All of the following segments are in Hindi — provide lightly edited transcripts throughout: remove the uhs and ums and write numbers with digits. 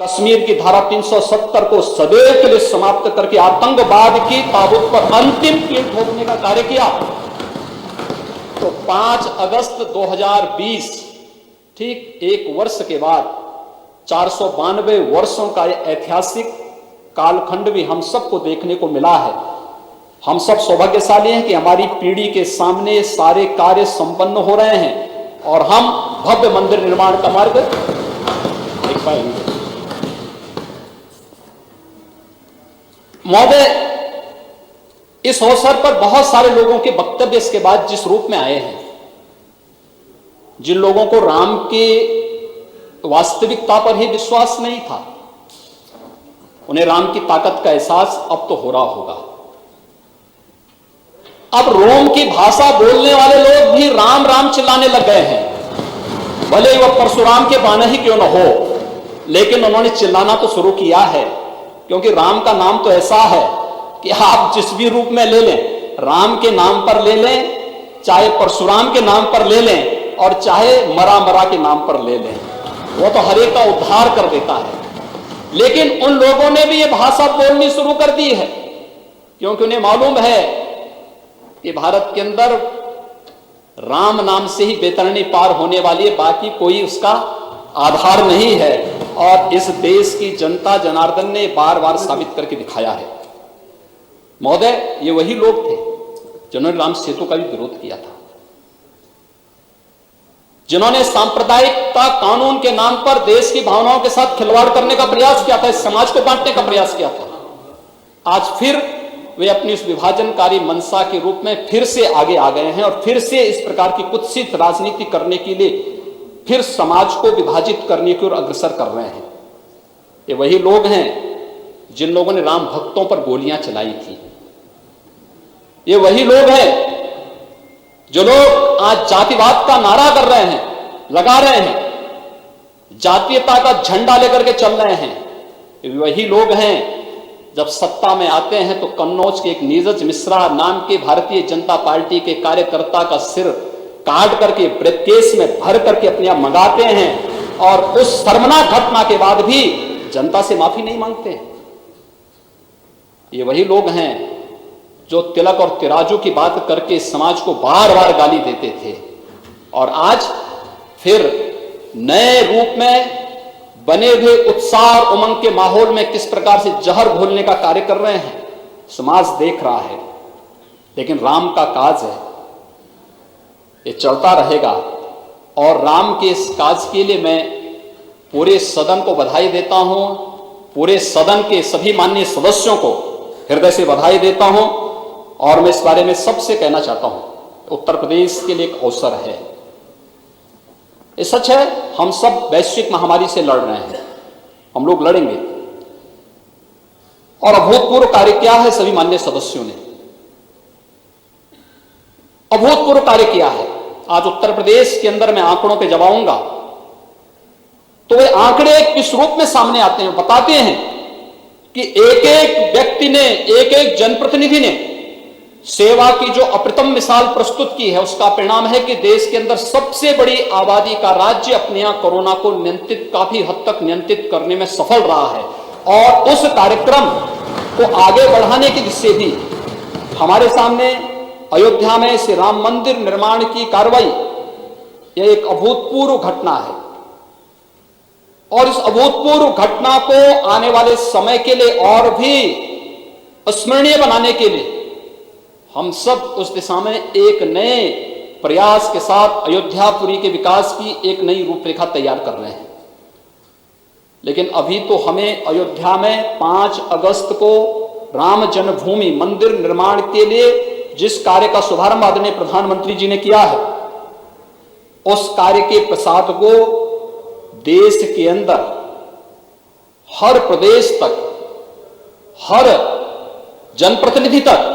कश्मीर की धारा 370 को सदैव के लिए समाप्त करके आतंकवाद की ताबूत पर अंतिम कील ठोकने का कार्य किया। तो 5 अगस्त 2020 ठीक एक वर्ष के बाद 492 वर्षों का ऐतिहासिक कालखंड भी हम सबको देखने को मिला है। हम सब सौभाग्यशाली हैं कि हमारी पीढ़ी के सामने सारे कार्य संपन्न हो रहे हैं और हम भव्य मंदिर निर्माण का मार्ग देख पाएंगे। महोदय, इस अवसर पर बहुत सारे लोगों के वक्तव्य इसके बाद जिस रूप में आए हैं, जिन लोगों को राम के वास्तविकता पर ही विश्वास नहीं था, उन्हें राम की ताकत का एहसास अब तो हो रहा होगा। अब रोम की भाषा बोलने वाले लोग भी राम राम चिल्लाने लग गए हैं, भले ही वह परशुराम के बाने ही क्यों न हो, लेकिन उन्होंने चिल्लाना तो शुरू किया है। क्योंकि राम का नाम तो ऐसा है कि आप जिस भी रूप में ले लें, राम के नाम पर ले लें, चाहे परशुराम के नाम पर ले लें और चाहे मरा के नाम पर ले लें, वो तो हर एक का उद्धार कर देता है। लेकिन उन लोगों ने भी ये भाषा बोलनी शुरू कर दी है, क्योंकि उन्हें मालूम है कि भारत के अंदर राम नाम से ही बेतरनी पार होने वाली है, बाकी कोई उसका आधार नहीं है। और इस देश की जनता जनार्दन ने बार बार साबित करके दिखाया है। महोदय, ये वही लोग थे जिन्होंने राम सेतु का भी विरोध किया था, जिन्होंने सांप्रदायिकता कानून के नाम पर देश की भावनाओं के साथ खिलवाड़ करने का प्रयास किया था, इस समाज को बांटने का प्रयास किया था। आज फिर वे अपनी उस विभाजनकारी मंशा के रूप में फिर से आगे आ गए हैं और फिर से इस प्रकार की कुत्सित राजनीति करने के लिए फिर समाज को विभाजित करने की ओर अग्रसर कर रहे हैं। ये वही लोग हैं जिन लोगों ने राम भक्तों पर गोलियां चलाई थी। ये वही लोग हैं जो लोग आज जातिवाद का नारा कर रहे हैं, लगा रहे हैं, जातीयता का झंडा लेकर के चल रहे हैं। ये वही लोग हैं जब सत्ता में आते हैं तो कन्नौज के एक नीरज मिश्रा नाम के भारतीय जनता पार्टी के कार्यकर्ता का सिर काट करके ब्रीफकेस में भर करके अपने आप मंगाते हैं और उस शर्मनाक घटना के बाद भी जनता से माफी नहीं मांगते। ये वही लोग हैं जो तिलक और तिराजू की बात करके समाज को बार बार गाली देते थे और आज फिर नए रूप में बने हुए उत्साह और उमंग के माहौल में किस प्रकार से जहर घोलने का कार्य कर रहे हैं, समाज देख रहा है। लेकिन राम का काज है, ये चलता रहेगा। और राम के इस काज के लिए मैं पूरे सदन को बधाई देता हूं, पूरे सदन के सभी माननीय सदस्यों को हृदय से बधाई देता हूं। और मैं इस बारे में सबसे कहना चाहता हूं, उत्तर प्रदेश के लिए एक अवसर है। ये सच है, हम सब वैश्विक महामारी से लड़ रहे हैं, हम लोग लड़ेंगे। और अभूतपूर्व कार्य किया है सभी माननीय सदस्यों ने, अभूतपूर्व कार्य किया है। आज उत्तर प्रदेश के अंदर मैं आंकड़ों पे जब आऊंगा तो वे आंकड़े किस रूप में सामने आते हैं, बताते हैं कि एक एक व्यक्ति ने, एक एक जनप्रतिनिधि ने सेवा की जो अप्रतिम मिसाल प्रस्तुत की है, उसका परिणाम है कि देश के अंदर सबसे बड़ी आबादी का राज्य अपने यहां कोरोना को नियंत्रित, काफी हद तक नियंत्रित करने में सफल रहा है। और उस कार्यक्रम को आगे बढ़ाने की दिशा भी हमारे सामने अयोध्या में श्री राम मंदिर निर्माण की कार्रवाई, यह एक अभूतपूर्व घटना है। और इस अभूतपूर्व घटना को आने वाले समय के लिए और भी स्मरणीय बनाने के लिए हम सब उस दिशा में एक नए प्रयास के साथ अयोध्यापुरी के विकास की एक नई रूपरेखा तैयार कर रहे हैं। लेकिन अभी तो हमें अयोध्या में 5 अगस्त को राम जन्मभूमि मंदिर निर्माण के लिए जिस कार्य का शुभारंभ आदरणीय प्रधानमंत्री जी ने किया है, उस कार्य के प्रसाद को देश के अंदर हर प्रदेश तक, हर जनप्रतिनिधि तक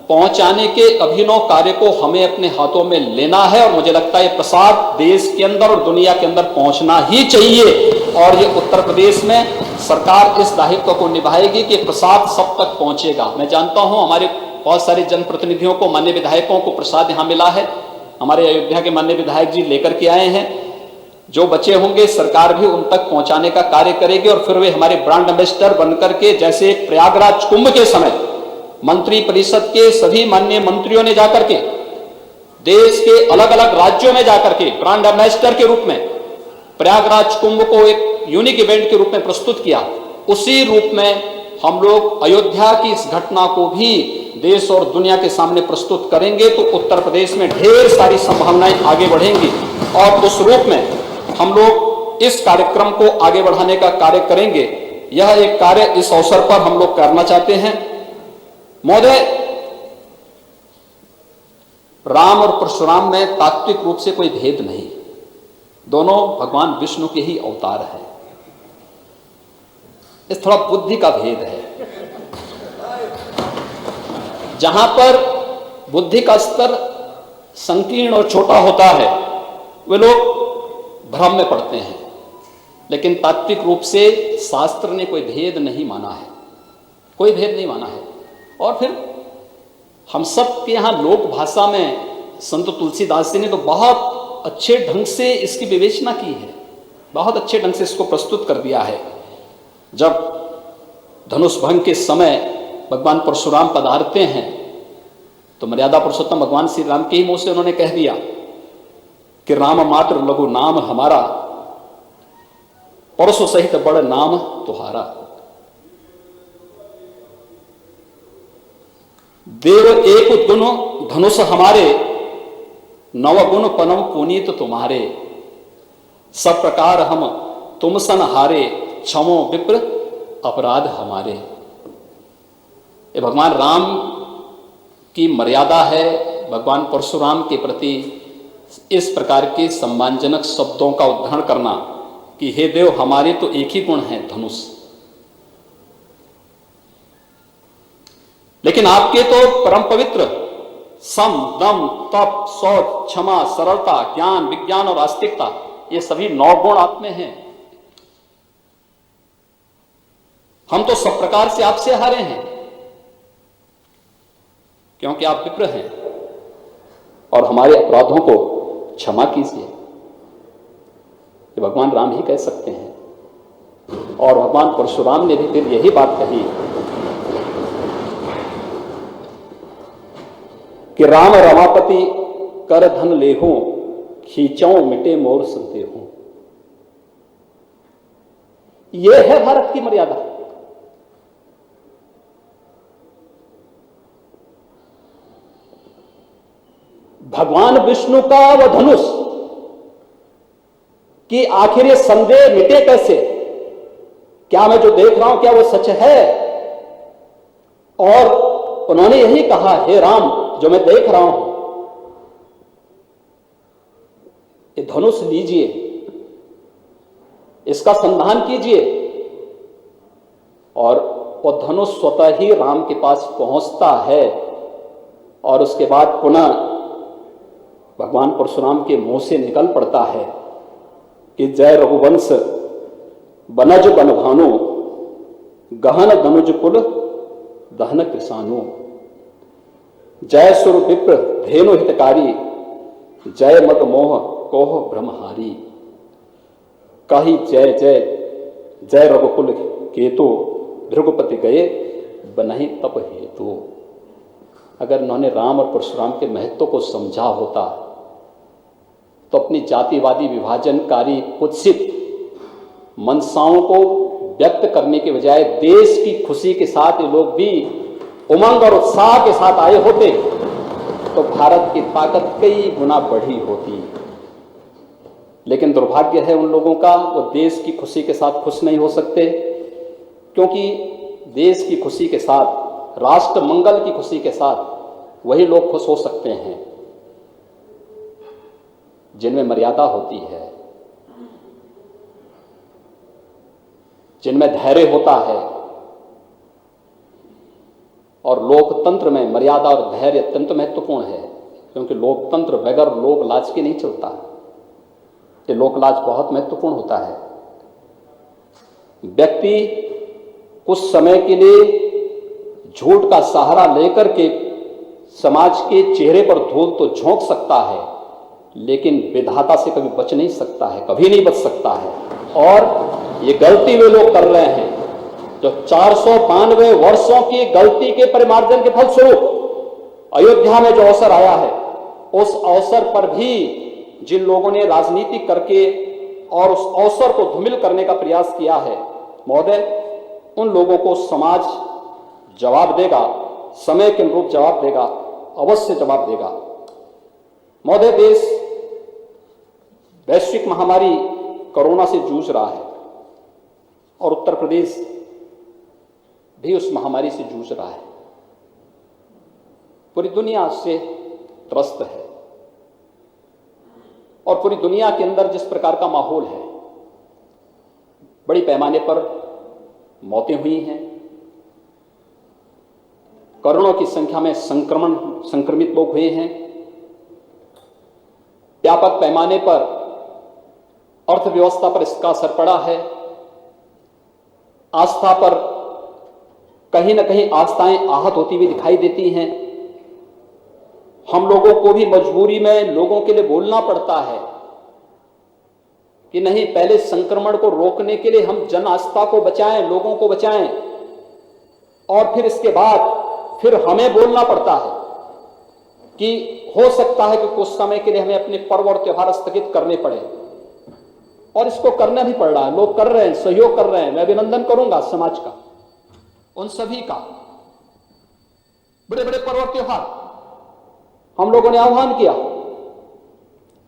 पहुंचाने के अभिनव कार्य को हमें अपने हाथों में लेना है। और मुझे लगता है ये प्रसाद देश के अंदर और दुनिया के अंदर पहुंचना ही चाहिए। और ये उत्तर प्रदेश में सरकार इस दायित्व को निभाएगी कि प्रसाद सब तक पहुंचेगा। मैं जानता हूं हमारे बहुत सारे जनप्रतिनिधियों को, माननीय विधायकों को प्रसाद यहां मिला है, हमारे अयोध्या के माननीय विधायक जी लेकर के आए हैं। जो बचे होंगे सरकार भी उन तक पहुंचाने का कार्य करेगी और फिर वे हमारे ब्रांड एम्बेसडर बनकर के, जैसे प्रयागराज कुंभ के समय मंत्री परिषद के सभी माननीय मंत्रियों ने जाकर के देश के अलग अलग राज्यों में जाकर के ब्रांड एम्बेसडर के रूप में प्रयागराज कुंभ को एक यूनिक इवेंट के रूप में प्रस्तुत किया, उसी रूप में हम लोग अयोध्या की इस घटना को भी देश और दुनिया के सामने प्रस्तुत करेंगे। तो उत्तर प्रदेश में ढेर सारी संभावनाएं आगे बढ़ेंगी और उस रूप में हम लोग इस कार्यक्रम को आगे बढ़ाने का कार्य करेंगे। यह एक कार्य इस अवसर पर हम लोग करना चाहते हैं। महोदय, राम और परशुराम में तात्विक रूप से कोई भेद नहीं, दोनों भगवान विष्णु के ही अवतार हैं। इस थोड़ा बुद्धि का भेद है। जहां पर बुद्धि का स्तर संकीर्ण और छोटा होता है वे लोग भ्रम में पड़ते हैं, लेकिन तात्विक रूप से शास्त्र ने कोई भेद नहीं माना है, कोई भेद नहीं माना है। और फिर हम सब के यहाँ लोक भाषा में संत तुलसीदास जी ने तो बहुत अच्छे ढंग से इसकी विवेचना की है, बहुत अच्छे ढंग से इसको प्रस्तुत कर दिया है। जब धनुष भंग के समय भगवान परशुराम पधारते हैं तो मर्यादा पुरुषोत्तम भगवान श्री राम के ही मुंह से उन्होंने कह दिया कि राम मात्र लघु नाम हमारा, परशु सहित बड़ नाम तुम्हारा। देव एक गुण धनुष हमारे, नव गुण पनम पुनीत तुम्हारे। सब प्रकार हम तुम सन हारे, क्षमो विप्र अपराध हमारे। ये भगवान राम की मर्यादा है भगवान परशुराम के प्रति इस प्रकार के सम्मानजनक शब्दों का उद्धारण करना कि हे देव हमारे तो एक ही गुण है धनुष, लेकिन आपके तो परम पवित्र सम दम तप शौच क्षमा सरलता ज्ञान विज्ञान और आस्तिकता, ये सभी 9 गुण आप में हैं। हम तो सब प्रकार से आपसे हारे हैं क्योंकि आप विप्र हैं और हमारे अपराधों को क्षमा कीजिए, ये भगवान राम ही कह सकते हैं। और भगवान परशुराम ने भी फिर यही बात कही कि राम रमापति कर धन लेहूं, खींचों मिटे मोर संदेहूं। यह है भारत की मर्यादा। भगवान विष्णु का वह धनुष कि आखिर ये संदेह मिटे कैसे, क्या मैं जो देख रहा हूं क्या वो सच है। और उन्होंने यही कहा, हे राम जो मैं देख रहा हूं ये धनुष लीजिए, इसका संधान कीजिए। और वो धनुष स्वतः ही राम के पास पहुंचता है और उसके बाद पुनः भगवान परशुराम के मुंह से निकल पड़ता है कि जय रघुवंश बनज बन भानु, गहन दनुज कुल दहन कृषानु। जय सुर विप्र धेनु हितकारी, जय मद मोह कोह ब्रह्महारी। कही जय जय जय रघुकुल केतु, भृगुपति गए बनहि तप हेतु। अगर उन्होंने राम और परशुराम के महत्व को समझा होता तो अपनी जातिवादी विभाजनकारी कुत्सित मनसाओं को व्यक्त करने के बजाय देश की खुशी के साथ ये लोग भी उमंग और उत्साह के साथ आए होते तो भारत की ताकत कई गुना बढ़ी होती। लेकिन दुर्भाग्य है उन लोगों का, वो देश की खुशी के साथ खुश नहीं हो सकते, क्योंकि देश की खुशी के साथ, राष्ट्र मंगल की खुशी के साथ वही लोग खुश हो सकते हैं जिनमें मर्यादा होती है, जिनमें धैर्य होता है। और लोकतंत्र में मर्यादा और धैर्य अत्यंत महत्वपूर्ण है, क्योंकि लोकतंत्र बगैर लोक लाज के नहीं चलता। ये लोक लाज बहुत महत्वपूर्ण होता है। व्यक्ति कुछ समय के लिए झूठ का सहारा लेकर के समाज के चेहरे पर धूल तो झोंक सकता है, लेकिन विधाता से कभी बच नहीं सकता है, कभी नहीं बच सकता है। और ये गलती वे लोग कर रहे हैं जो 492 वर्षों की गलती के परिमार्जन के फलस्वरूप अयोध्या में जो अवसर आया है, उस अवसर पर भी जिन लोगों ने राजनीति करके और उस अवसर को धूमिल करने का प्रयास किया है, महोदय, उन लोगों को समाज जवाब देगा, समय के अनुरूप जवाब देगा, अवश्य जवाब देगा। महोदय, देश वैश्विक महामारी कोरोना से जूझ रहा है और उत्तर प्रदेश भी उस महामारी से जूझ रहा है। पूरी दुनिया से त्रस्त है और पूरी दुनिया के अंदर जिस प्रकार का माहौल है, बड़ी पैमाने पर मौतें हुई हैं, करोड़ों की संख्या में संक्रमित लोग हुए हैं, व्यापक पैमाने पर अर्थव्यवस्था पर इसका असर पड़ा है, आस्था पर कहीं ना कहीं आस्थाएं आहत होती हुई दिखाई देती हैं। हम लोगों को भी मजबूरी में लोगों के लिए बोलना पड़ता है कि नहीं, पहले संक्रमण को रोकने के लिए हम जन आस्था को बचाएं, लोगों को बचाएं, और फिर इसके बाद फिर हमें बोलना पड़ता है कि हो सकता है कि कुछ समय के लिए हमें अपने पर्व और त्योहार स्थगित करने पड़े, और इसको करना भी पड़ रहा है। लोग कर रहे हैं, सहयोग कर रहे हैं। मैं अभिनंदन करूंगा समाज का, उन सभी का। बड़े बड़े पर्व और त्योहार हम लोगों ने आह्वान किया,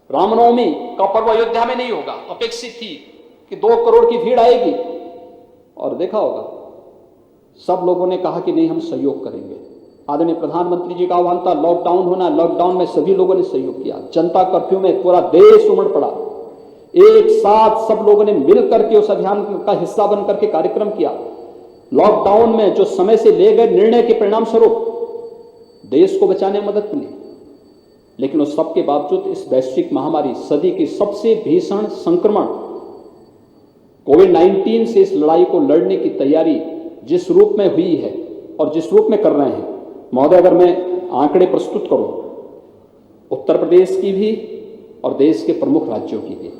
रामनवमी का पर्व अयोध्या में नहीं होगा, अपेक्षित थी कि 2 करोड़ की भीड़ आएगी, और देखा होगा सब लोगों ने कहा कि नहीं, हम सहयोग करेंगे। आदरणीय प्रधानमंत्री जी का आह्वान था, लॉकडाउन होना, लॉकडाउन में सभी लोगों ने सहयोग किया। जनता कर्फ्यू में पूरा देश उमड़ पड़ा, एक साथ सब लोगों ने मिल करके उस अभियान का हिस्सा बन करके कार्यक्रम किया। लॉकडाउन में जो समय से ले गए निर्णय के परिणाम स्वरूप देश को बचाने में मदद मिली, लेकिन उस सब के बावजूद इस वैश्विक महामारी, सदी की सबसे भीषण संक्रमण कोविड-19 से इस लड़ाई को लड़ने की तैयारी जिस रूप में हुई है और जिस रूप में कर रहे हैं, महोदय, अगर मैं आंकड़े प्रस्तुत करूं उत्तर प्रदेश की भी और देश के प्रमुख राज्यों की भी,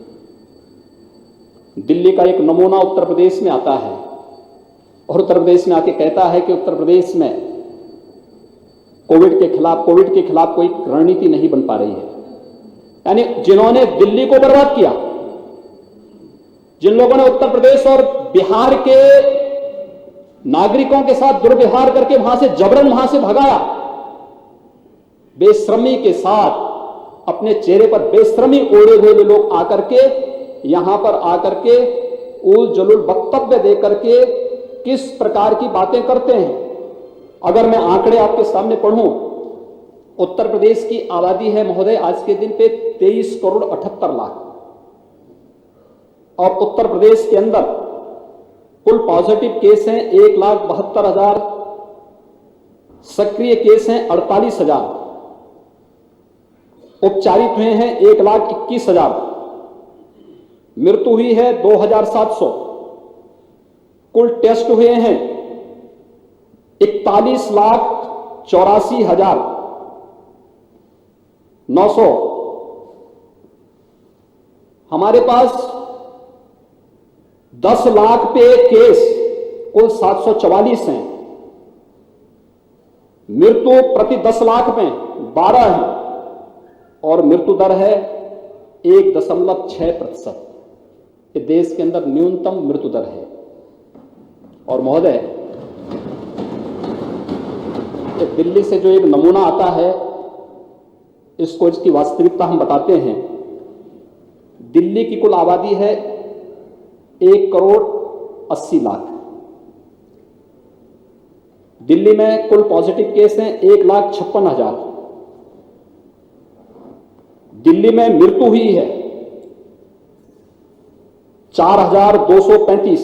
दिल्ली का एक नमूना उत्तर प्रदेश में आता है और उत्तर प्रदेश में आके कहता है कि उत्तर प्रदेश में कोविड के खिलाफ कोई रणनीति नहीं बन पा रही है। यानी जिन्होंने दिल्ली को बर्बाद किया, जिन लोगों ने उत्तर प्रदेश और बिहार के नागरिकों के साथ दुर्व्यवहार करके वहां से जबरन वहां से भगाया, बेशर्मी के साथ अपने चेहरे पर बेशर्मी ओढ़े हुए लोग आकर के यहां पर आकर के उल जलूल वक्तव्य देकर के किस प्रकार की बातें करते हैं। अगर मैं आंकड़े आपके सामने पढ़ूं, उत्तर प्रदेश की आबादी है महोदय आज के दिन पे 23 करोड़ 78 लाख, और उत्तर प्रदेश के अंदर कुल पॉजिटिव केस हैं 1,72,000, सक्रिय केस हैं 48,000, उपचारित हुए हैं 1,21,000, मृत्यु हुई है 2,700, कुल टेस्ट हुए हैं 41,84,900। हमारे पास 10 लाख पे केस कुल 744 हैं, मृत्यु प्रति 10 लाख में 12 है, और मृत्यु दर है 1.6%। ये देश के अंदर न्यूनतम मृत्यु दर है। और महोदय, दिल्ली से जो एक नमूना आता है, इसको इसकी वास्तविकता हम बताते हैं। दिल्ली की कुल आबादी है 1 करोड़ 80 लाख। दिल्ली में कुल पॉजिटिव केस हैं 1,56,000। दिल्ली में मृत्यु हुई है 4,235,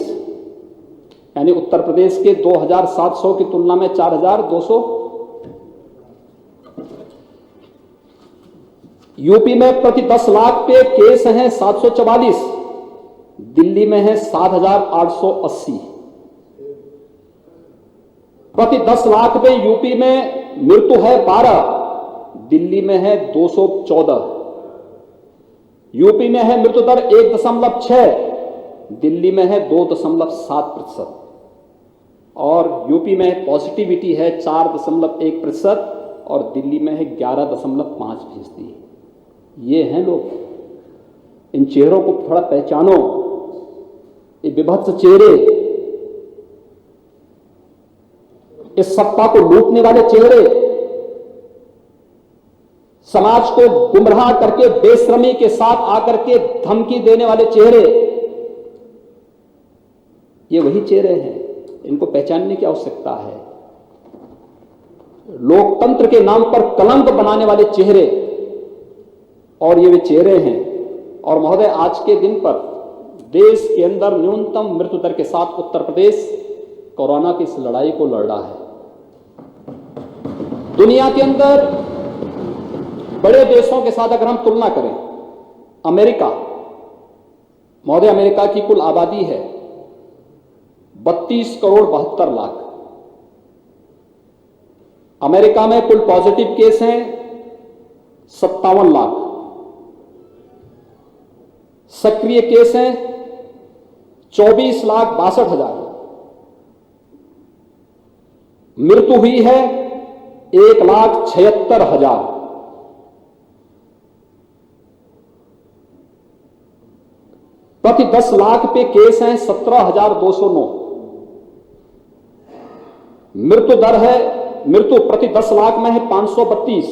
यानी उत्तर प्रदेश के 2,700 की तुलना में 4,200। यूपी में प्रति 10 लाख पे केस हैं 744, दिल्ली में है 7,880। प्रति 10 लाख पे यूपी में मृत्यु है 12, दिल्ली में है 214। यूपी में है मृत्यु दर 1.6, दिल्ली में है 2.7%, और यूपी में पॉजिटिविटी है 4.1% और दिल्ली में है 11.5%। ये हैं लोग। इन चेहरों को थोड़ा पहचानो, ये विभत्स चेहरे, इस सत्ता को लूटने वाले चेहरे, समाज को गुमराह करके बेशर्मी के साथ आकर के धमकी देने वाले चेहरे, ये वही चेहरे हैं। इनको पहचानने की आवश्यकता है। लोकतंत्र के नाम पर कलंक बनाने वाले चेहरे, और ये वे चेहरे हैं। और महोदय, आज के दिन पर देश के अंदर न्यूनतम मृत्यु दर के साथ उत्तर प्रदेश कोरोना की इस लड़ाई को लड़ रहा है। दुनिया के अंदर बड़े देशों के साथ अगर हम तुलना करें, अमेरिका, महोदय, अमेरिका की कुल आबादी है 32 करोड़ 72 लाख। अमेरिका में कुल पॉजिटिव केस हैं 57 लाख, सक्रिय केस हैं 24,62,000, मृत्यु हुई है 1,76,000। प्रति 10 लाख पे केस हैं 17,209। मृत्यु दर है, मृत्यु प्रति 10 लाख में है 532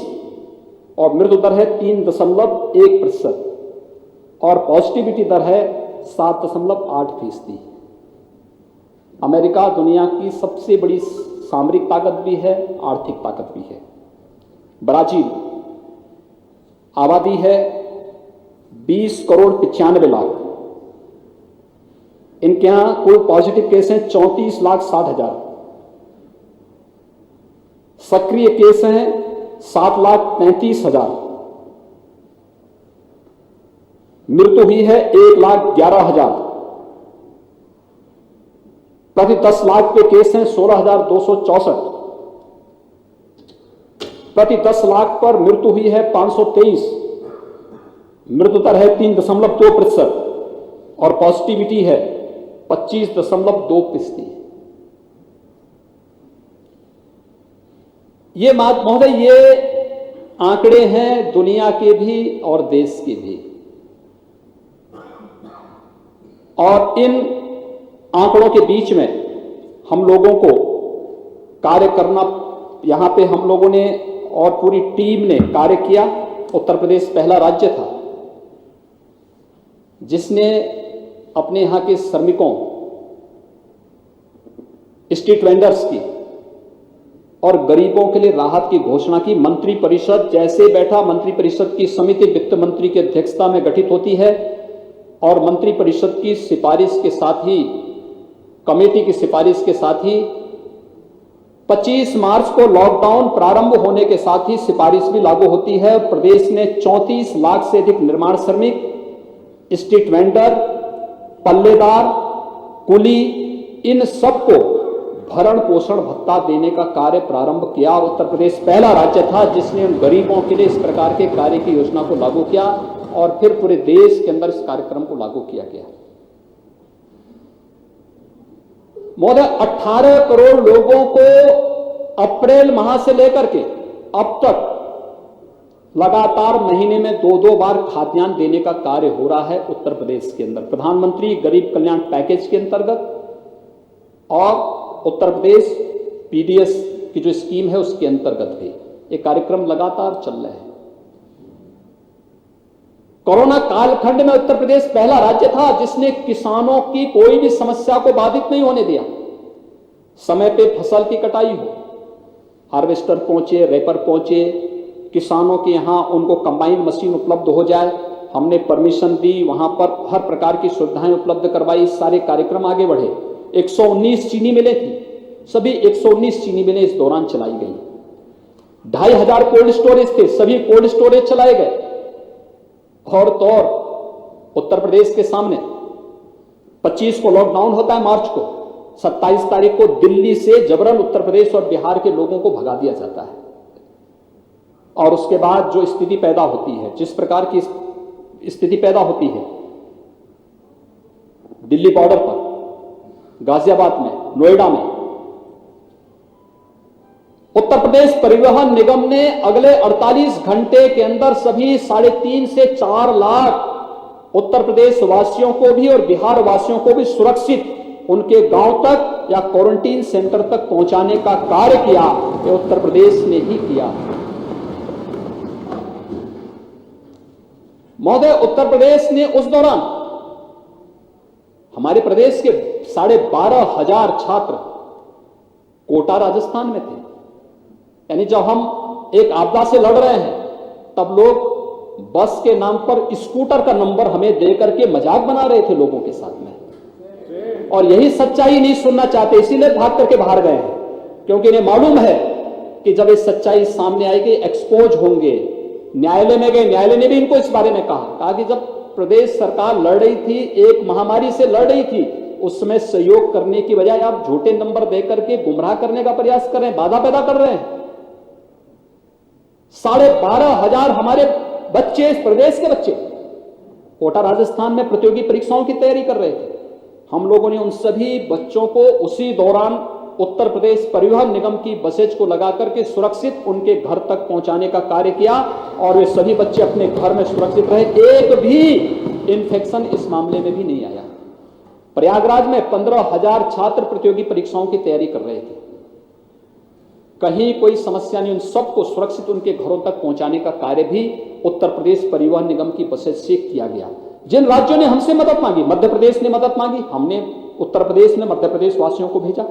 और मृत्यु दर है 3.1% और पॉजिटिविटी दर है 7.8%। अमेरिका दुनिया की सबसे बड़ी सामरिक ताकत भी है, आर्थिक ताकत भी है। ब्राजील, आबादी है 20 करोड़ 95 लाख। इनके यहां कुल पॉजिटिव केस हैं 34,60,000, सक्रिय केस हैं 7,35,000, मृत्यु हुई है 1,11,000। प्रति 10 लाख पे केस हैं 16,264, प्रति 10 लाख पर मृत्यु हुई है 523, मृत्यु दर है 3.2% और पॉजिटिविटी है 25.2%। ये महोदय, ये आंकड़े हैं दुनिया के भी और देश के भी, और इन आंकड़ों के बीच में हम लोगों को कार्य करना, यहां पे हम लोगों ने और पूरी टीम ने कार्य किया। उत्तर प्रदेश पहला राज्य था जिसने अपने यहां के श्रमिकों, स्ट्रीट वेंडर्स की और गरीबों के लिए राहत की घोषणा की। मंत्री परिषद जैसे बैठा, मंत्री परिषद की समिति वित्त मंत्री की अध्यक्षता में गठित होती है और मंत्री परिषद की सिफारिश के साथ ही, कमेटी की सिफारिश के साथ ही 25 मार्च को लॉकडाउन प्रारंभ होने के साथ ही सिफारिश भी लागू होती है। प्रदेश ने 34 लाख से अधिक निर्माण श्रमिक, स्ट्रीट वेंडर, पल्लेदार, कुली, इन सबको भरण पोषण भत्ता देने का कार्य प्रारंभ किया। उत्तर प्रदेश पहला राज्य था जिसने उन गरीबों के लिए इस प्रकार के कार्य की योजना को लागू किया और फिर पूरे देश के अंदर इस कार्यक्रम को लागू किया गया। महोदय, 18 करोड़ लोगों को अप्रैल माह से लेकर के अब तक लगातार महीने में 2-2 बार खाद्यान्न देने का कार्य हो रहा है उत्तर प्रदेश के अंदर, प्रधानमंत्री गरीब कल्याण पैकेज के अंतर्गत और उत्तर प्रदेश पीडीएस की जो स्कीम है उसके अंतर्गत भी ये कार्यक्रम लगातार चल रहे हैं। कोरोना कालखंड में उत्तर प्रदेश पहला राज्य था जिसने किसानों की कोई भी समस्या को बाधित नहीं होने दिया। समय पे फसल की कटाई हो, हार्वेस्टर पहुंचे, रेपर पहुंचे, किसानों के यहां उनको कंबाइन मशीन उपलब्ध हो जाए, हमने परमिशन दी, वहां पर हर प्रकार की सुविधाएं उपलब्ध करवाई, सारे कार्यक्रम आगे बढ़े। 119 चीनी मिलें थी, सभी 119 चीनी मिलें इस दौरान चलाई गई। 2,500 कोल्ड स्टोरेज थे, सभी कोल्ड स्टोरेज चलाए गए। और तो और उत्तर प्रदेश के सामने 25 को लॉकडाउन होता है मार्च को, 27 तारीख को दिल्ली से जबरन उत्तर प्रदेश और बिहार के लोगों को भगा दिया जाता है। और उसके बाद जो स्थिति पैदा होती है, जिस प्रकार की स्थिति पैदा होती है। दिल्ली बॉर्डर पर, गाजियाबाद में, नोएडा में उत्तर प्रदेश परिवहन निगम ने अगले 48 घंटे के अंदर सभी 3.5 से 4 लाख उत्तर प्रदेश वासियों को भी और बिहार वासियों को भी सुरक्षित उनके गांव तक या क्वारंटीन सेंटर तक पहुंचाने का कार्य किया। ये उत्तर प्रदेश ने ही किया। महोदय, उत्तर प्रदेश ने उस दौरान हमारे प्रदेश के 12,500 छात्र कोटा राजस्थान में थे। यानी जब हम एक आपदा से लड़ रहे हैं तब लोग बस के नाम पर स्कूटर का नंबर हमें दे करके मजाक बना रहे थे लोगों के साथ में, और यही सच्चाई नहीं सुनना चाहते, इसीलिए भाग करके बाहर गए हैं, क्योंकि इन्हें मालूम है कि जब ये सच्चाई सामने आएगी एक्सपोज होंगे। न्यायालय में गए, न्यायालय ने भी इनको इस बारे में कहा कि जब प्रदेश सरकार लड़ रही थी, एक महामारी से लड़ रही थी, उस समय सहयोग करने की बजाय आप झूठे नंबर देकर के गुमराह करने का प्रयास कर रहे हैं, बाधा पैदा कर रहे हैं। 12,500 हमारे बच्चे, इस प्रदेश के बच्चे कोटा राजस्थान में प्रतियोगी परीक्षाओं की तैयारी कर रहे थे। हम लोगों ने उन सभी बच्चों को उसी दौरान उत्तर प्रदेश परिवहन निगम की बसेज को लगा करके सुरक्षित उनके घर तक पहुंचाने का कार्य किया, और वे सभी बच्चे अपने घर में सुरक्षित रहे। एक भी इन्फेक्शन इस मामले में भी नहीं आया। प्रयागराज में 15,000 छात्र प्रतियोगी परीक्षाओं की तैयारी कर रहे थे, कहीं कोई समस्या नहीं। उन सबको सुरक्षित उनके घरों तक पहुंचाने का कार्य भी उत्तर प्रदेश परिवहन निगम की बसेज से किया गया। जिन राज्यों ने हमसे मदद मांगी, मध्य प्रदेश ने मदद मांगी, हमने, उत्तर प्रदेश ने मध्य प्रदेश वासियों को भेजा।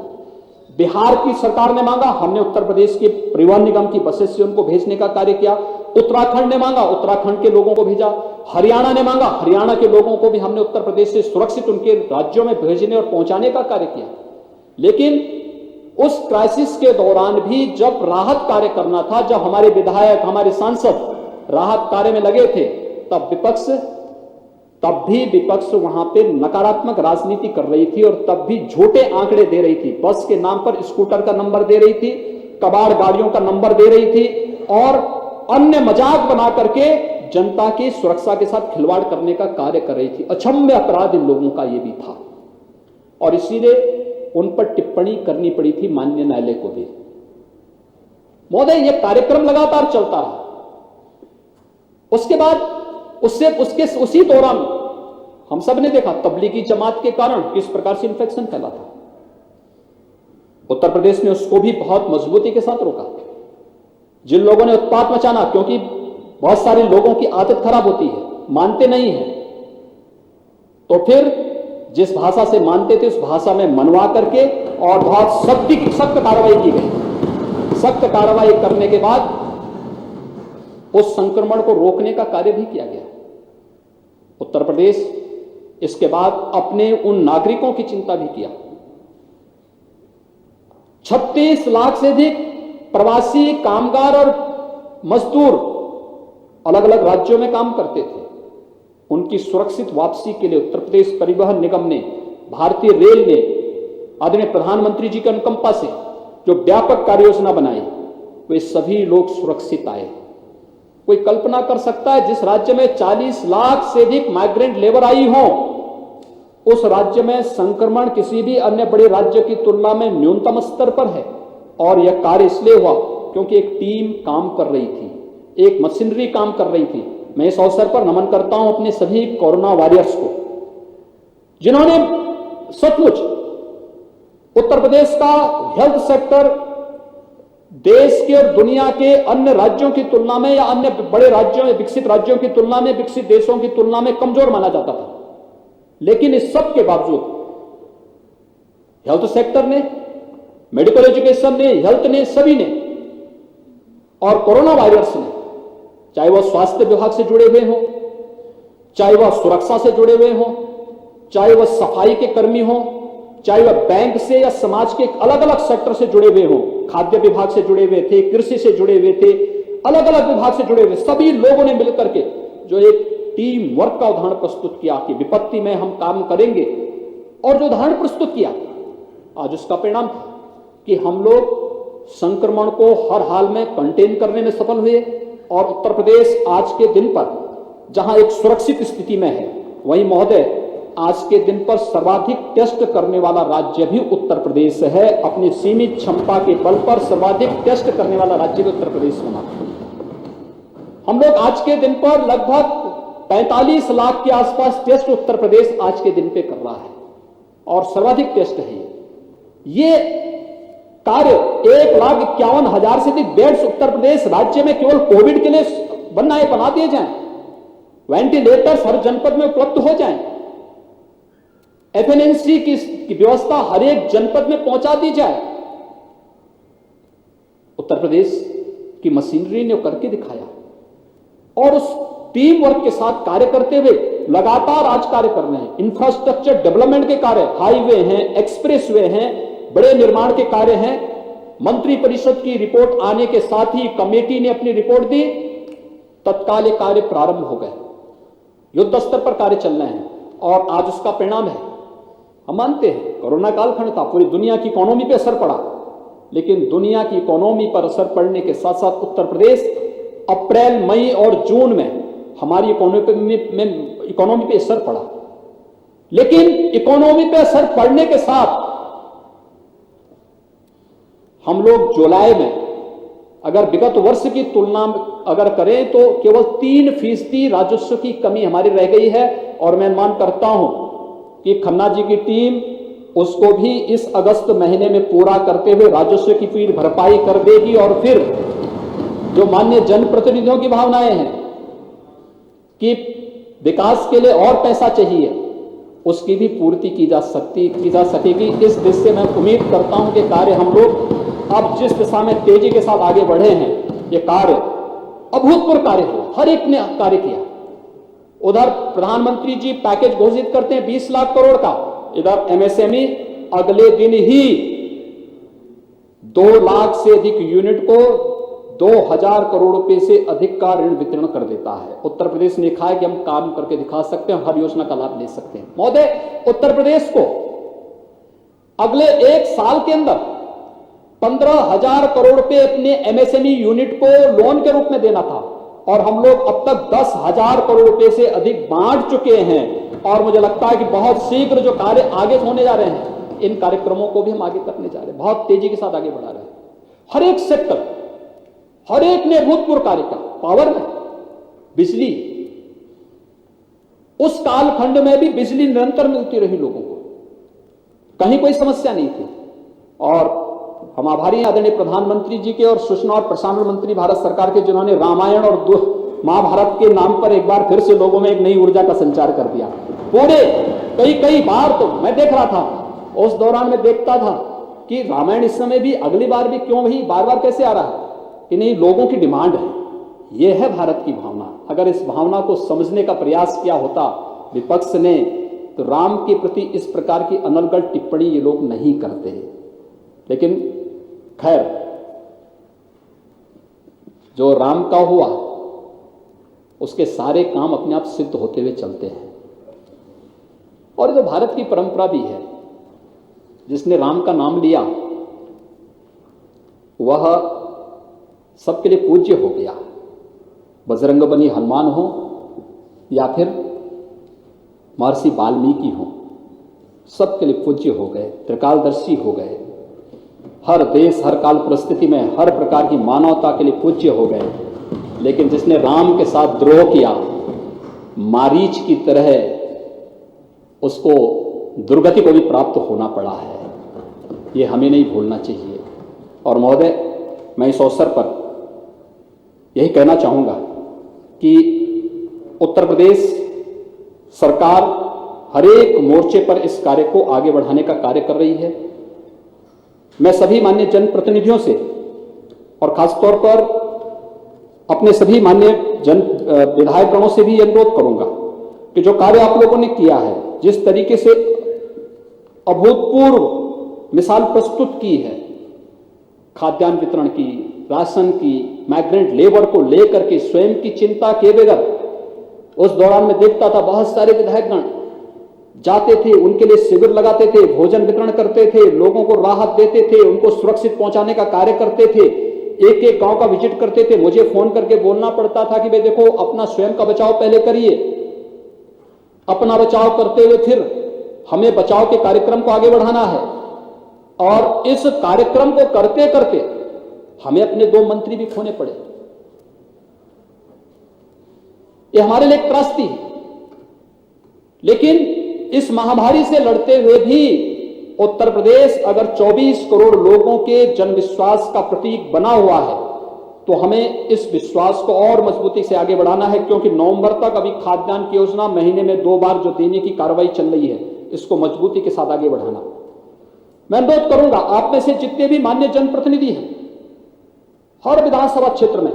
बिहार की सरकार ने मांगा, हमने उत्तर प्रदेश के परिवहन निगम की बसेज से उनको भेजने का कार्य किया। उत्तराखंड ने मांगा, उत्तराखंड के लोगों को भेजा। हरियाणा ने मांगा, हरियाणा के लोगों को भी हमने उत्तर प्रदेश से सुरक्षित उनके राज्यों में भेजने और पहुंचाने का कार्य किया। लेकिन उस क्राइसिस के दौरान भी जब राहत कार्य करना था, जब हमारे विधायक, हमारे सांसद राहत कार्य में लगे थे, तब भी विपक्ष वहां पे नकारात्मक राजनीति कर रही थी, और तब भी झूठे आंकड़े दे रही थी। बस के नाम पर स्कूटर का नंबर दे रही थी, कबाड़ गाड़ियों का नंबर दे रही थी, और अन्य मजाक बना करके जनता की सुरक्षा के साथ खिलवाड़ करने का कार्य कर रही थी। अक्षम्य अपराध इन लोगों का ये भी था, और इसीलिए उन पर टिप्पणी करनी पड़ी थी माननीय न्यायालय को भी। महोदय, यह कार्यक्रम लगातार चलता रहा। उसके बाद उसी दौरान हम सब ने देखा तबलीगी जमात के कारण किस प्रकार से इंफेक्शन फैला था। उत्तर प्रदेश ने उसको भी बहुत मजबूती के साथ रोका। जिन लोगों ने उत्पात मचाना, क्योंकि बहुत सारे लोगों की आदत खराब होती है, मानते नहीं है, तो फिर जिस भाषा से मानते थे उस भाषा में मनवा करके और बहुत सख्त कार्रवाई की गई। सख्त कार्रवाई करने के बाद उस संक्रमण को रोकने का कार्य भी किया गया। उत्तर प्रदेश इसके बाद अपने उन नागरिकों की चिंता भी किया। 36 लाख से अधिक प्रवासी कामगार और मजदूर अलग अलग राज्यों में काम करते थे। उनकी सुरक्षित वापसी के लिए उत्तर प्रदेश परिवहन निगम ने, भारतीय रेल ने आदरणीय प्रधानमंत्री जी के अनुकंपा से जो व्यापक कार्य योजना बनाई, वे सभी लोग सुरक्षित आए। कोई कल्पना कर सकता है जिस राज्य में 40 लाख से अधिक माइग्रेंट लेबर आई हो, उस राज्य में संक्रमण किसी भी अन्य बड़े राज्य की तुलना में न्यूनतम स्तर पर है। और यह कार्य इसलिए हुआ क्योंकि एक टीम काम कर रही थी, एक मशीनरी काम कर रही थी। मैं इस अवसर पर नमन करता हूं अपने सभी कोरोना वॉरियर्स को, जिन्होंने सचमुच उत्तर प्रदेश का हेल्थ सेक्टर देश के और दुनिया के अन्य राज्यों की तुलना में या अन्य बड़े राज्यों में, विकसित राज्यों की तुलना में, विकसित देशों की तुलना में कमजोर माना जाता था। लेकिन इस सब के बावजूद हेल्थ सेक्टर ने, मेडिकल एजुकेशन ने, हेल्थ ने, सभी ने, और कोरोना वायरस ने, चाहे वह स्वास्थ्य विभाग से जुड़े हुए हों, चाहे वह सुरक्षा से जुड़े हुए हों, चाहे वह सफाई के कर्मी हों, चाहे वह बैंक से या समाज के अलग अलग सेक्टर से जुड़े हुए हों, खाद्य विभाग से जुड़े हुए थे, कृषि से जुड़े हुए थे, अलग अलग विभाग से जुड़े हुए, सभी लोगों ने मिलकर के जो एक टीम वर्क का उदाहरण प्रस्तुत किया कि विपत्ति में हम काम करेंगे, और जो उदाहरण प्रस्तुत किया, आज उसका परिणाम था कि हम लोग संक्रमण को हर हाल में कंटेन करने में सफल हुए। और उत्तर प्रदेश आज के दिन पर जहां एक सुरक्षित स्थिति में है, वहीं महोदय आज के दिन पर सर्वाधिक टेस्ट करने वाला राज्य भी उत्तर प्रदेश है। अपनी सीमित क्षमता के बल पर सर्वाधिक टेस्ट करने वाला राज्य भी उत्तर प्रदेश बना। हम लोग आज के दिन पर लगभग 45 लाख के आसपास टेस्ट उत्तर प्रदेश आज के दिन पे कर रहा है और सर्वाधिक टेस्ट है। ये कार्य 1,51,000 से अधिक बेड्स उत्तर प्रदेश राज्य में केवल कोविड के लिए बना दिए जाएं, वेंटिलेटर्स हर जनपद में उपलब्ध हो जाएं, एफएनएनसी की व्यवस्था हर एक जनपद में पहुंचा दी जाए। उत्तर प्रदेश की मशीनरी ने करके दिखाया और उस टीम वर्क के साथ कार्य करते हुए लगातार आज कार्य कर रहे हैं। इंफ्रास्ट्रक्चर डेवलपमेंट के कार्य, हाईवे हैं, एक्सप्रेसवे हैं, बड़े निर्माण के कार्य हैं। मंत्री परिषद की रिपोर्ट आने के साथ ही कमेटी ने अपनी रिपोर्ट दी, तत्काल ये कार्य प्रारंभ हो गए, युद्ध स्तर पर कार्य चल रहे हैं और आज उसका परिणाम है। हम मानते हैं कोरोना कालखंड था, पूरी दुनिया की इकोनॉमी पे असर पड़ा, लेकिन दुनिया की इकोनॉमी पर असर पड़ने के साथ साथ उत्तर प्रदेश अप्रैल, मई और जून में हमारी इकोनॉमी पे असर पड़ा। लेकिन इकोनॉमी पे असर पड़ने के साथ हम लोग जुलाई में अगर विगत वर्ष की तुलना अगर करें तो केवल 3% राजस्व की कमी हमारी रह गई है और मैं अनुमान करता हूं कि खन्ना जी की टीम उसको भी इस अगस्त महीने में पूरा करते हुए राजस्व की पूरी भरपाई कर देगी और फिर जो माननीय जनप्रतिनिधियों की भावनाएं हैं कि विकास के लिए और पैसा चाहिए, उसकी भी पूर्ति की जा सकेगी। इस दिशा से मैं उम्मीद करता हूं कि कार्य हम लोग अब जिस दिशा में तेजी के साथ आगे बढ़े हैं, ये कार्य अभूतपूर्व कार्य हुआ, हर एक ने कार्य किया। उधर प्रधानमंत्री जी पैकेज घोषित करते हैं 20 लाख करोड़ का, इधर एमएसएमई अगले दिन ही 2 लाख से अधिक यूनिट को 2,000 करोड़ रुपए से अधिक का ऋण वितरण कर देता है। उत्तर प्रदेश ने कहा है कि हम काम करके दिखा सकते हैं, हर योजना का लाभ ले सकते हैं। महोदय, उत्तर प्रदेश को अगले 1 साल के अंदर 15,000 करोड़ रुपए अपने एमएसएमई यूनिट को लोन के रूप में देना था और हम लोग अब तक 10,000 करोड़ रुपए से अधिक बांट चुके हैं और मुझे लगता है कि बहुत शीघ्र जो कार्य आगे होने जा रहे हैं, इन कार्यक्रमों को भी हम आगे करने जा रहे हैं, बहुत तेजी के साथ आगे बढ़ा रहे हैं। हर एक सेक्टर, हर एक ने अभूतपूर्व कार्य का, पावर में, बिजली, उस कालखंड में भी बिजली निरंतर मिलती रही लोगों को, कहीं कोई समस्या नहीं थी। और हम आभारी हैं आदरणीय प्रधानमंत्री जी के और सूचना और प्रसारण मंत्री भारत सरकार के, जिन्होंने रामायण और महाभारत के नाम पर एक बार फिर से लोगों में एक नई ऊर्जा का संचार कर दिया। पूरे कई बार तो मैं देख रहा था, उस दौरान मैं देखता था कि रामायण इस समय भी अगली बार भी क्यों वही बार कैसे आ रहा है, कि नहीं, लोगों की डिमांड है। यह है भारत की भावना। अगर इस भावना को समझने का प्रयास किया होता विपक्ष ने, तो राम के प्रति इस प्रकार की अनर्गल टिप्पणी ये लोग नहीं करते। लेकिन खैर, जो राम का हुआ उसके सारे काम अपने आप सिद्ध होते हुए चलते हैं। और जो भारत की परंपरा भी है, जिसने राम का नाम लिया वह सबके लिए पूज्य हो गया। बजरंग बली हनुमान हो या फिर महर्षि वाल्मीकि हो, सबके लिए पूज्य हो गए, त्रिकालदर्शी हो गए। हर देश, हर काल परिस्थिति में हर प्रकार की मानवता के लिए पूज्य हो गए। लेकिन जिसने राम के साथ द्रोह किया, मारीच की तरह उसको दुर्गति को भी प्राप्त होना पड़ा है। ये हमें नहीं भूलना चाहिए। और महोदय, मैं इस अवसर पर यही कहना चाहूँगा कि उत्तर प्रदेश सरकार हर एक मोर्चे पर इस कार्य को आगे बढ़ाने का कार्य कर रही है। मैं सभी माननीय जनप्रतिनिधियों से और खासतौर पर अपने सभी माननीय विधायकगणों से भी अनुरोध करूंगा कि जो कार्य आप लोगों ने किया है, जिस तरीके से अभूतपूर्व मिसाल प्रस्तुत की है, खाद्यान्न वितरण की, राशन की, माइग्रेंट लेबर को लेकर के स्वयं की चिंता किए बगैर, उस दौरान में देखता था बहुत सारे विधायकगण जाते थे, उनके लिए शिविर लगाते थे, भोजन वितरण करते थे, लोगों को राहत देते थे, उनको सुरक्षित पहुंचाने का कार्य करते थे। एक एक गांव का विजिट करते थे, मुझे फोन करके बोलना पड़ता था कि भाई देखो अपना स्वयं का बचाव पहले करिए, अपना बचाव करते हुए फिर हमें बचाव के कार्यक्रम को आगे बढ़ाना है। और इस कार्यक्रम को करते करते हमें अपने 2 मंत्री भी खोने पड़े। ये हमारे लिए एक त्रासदी है, लेकिन इस महामारी से लड़ते हुए भी उत्तर प्रदेश अगर 24 करोड़ लोगों के जनविश्वास का प्रतीक बना हुआ है तो हमें इस विश्वास को और मजबूती से आगे बढ़ाना है, क्योंकि नवंबर तक अभी खाद्यान्न की योजना महीने में 2 बार जो देने की कार्रवाई चल रही है, इसको मजबूती के साथ आगे बढ़ाना। मैं अनुरोध करूंगा आप में से जितने भी मान्य जनप्रतिनिधि हैं, हर विधानसभा क्षेत्र में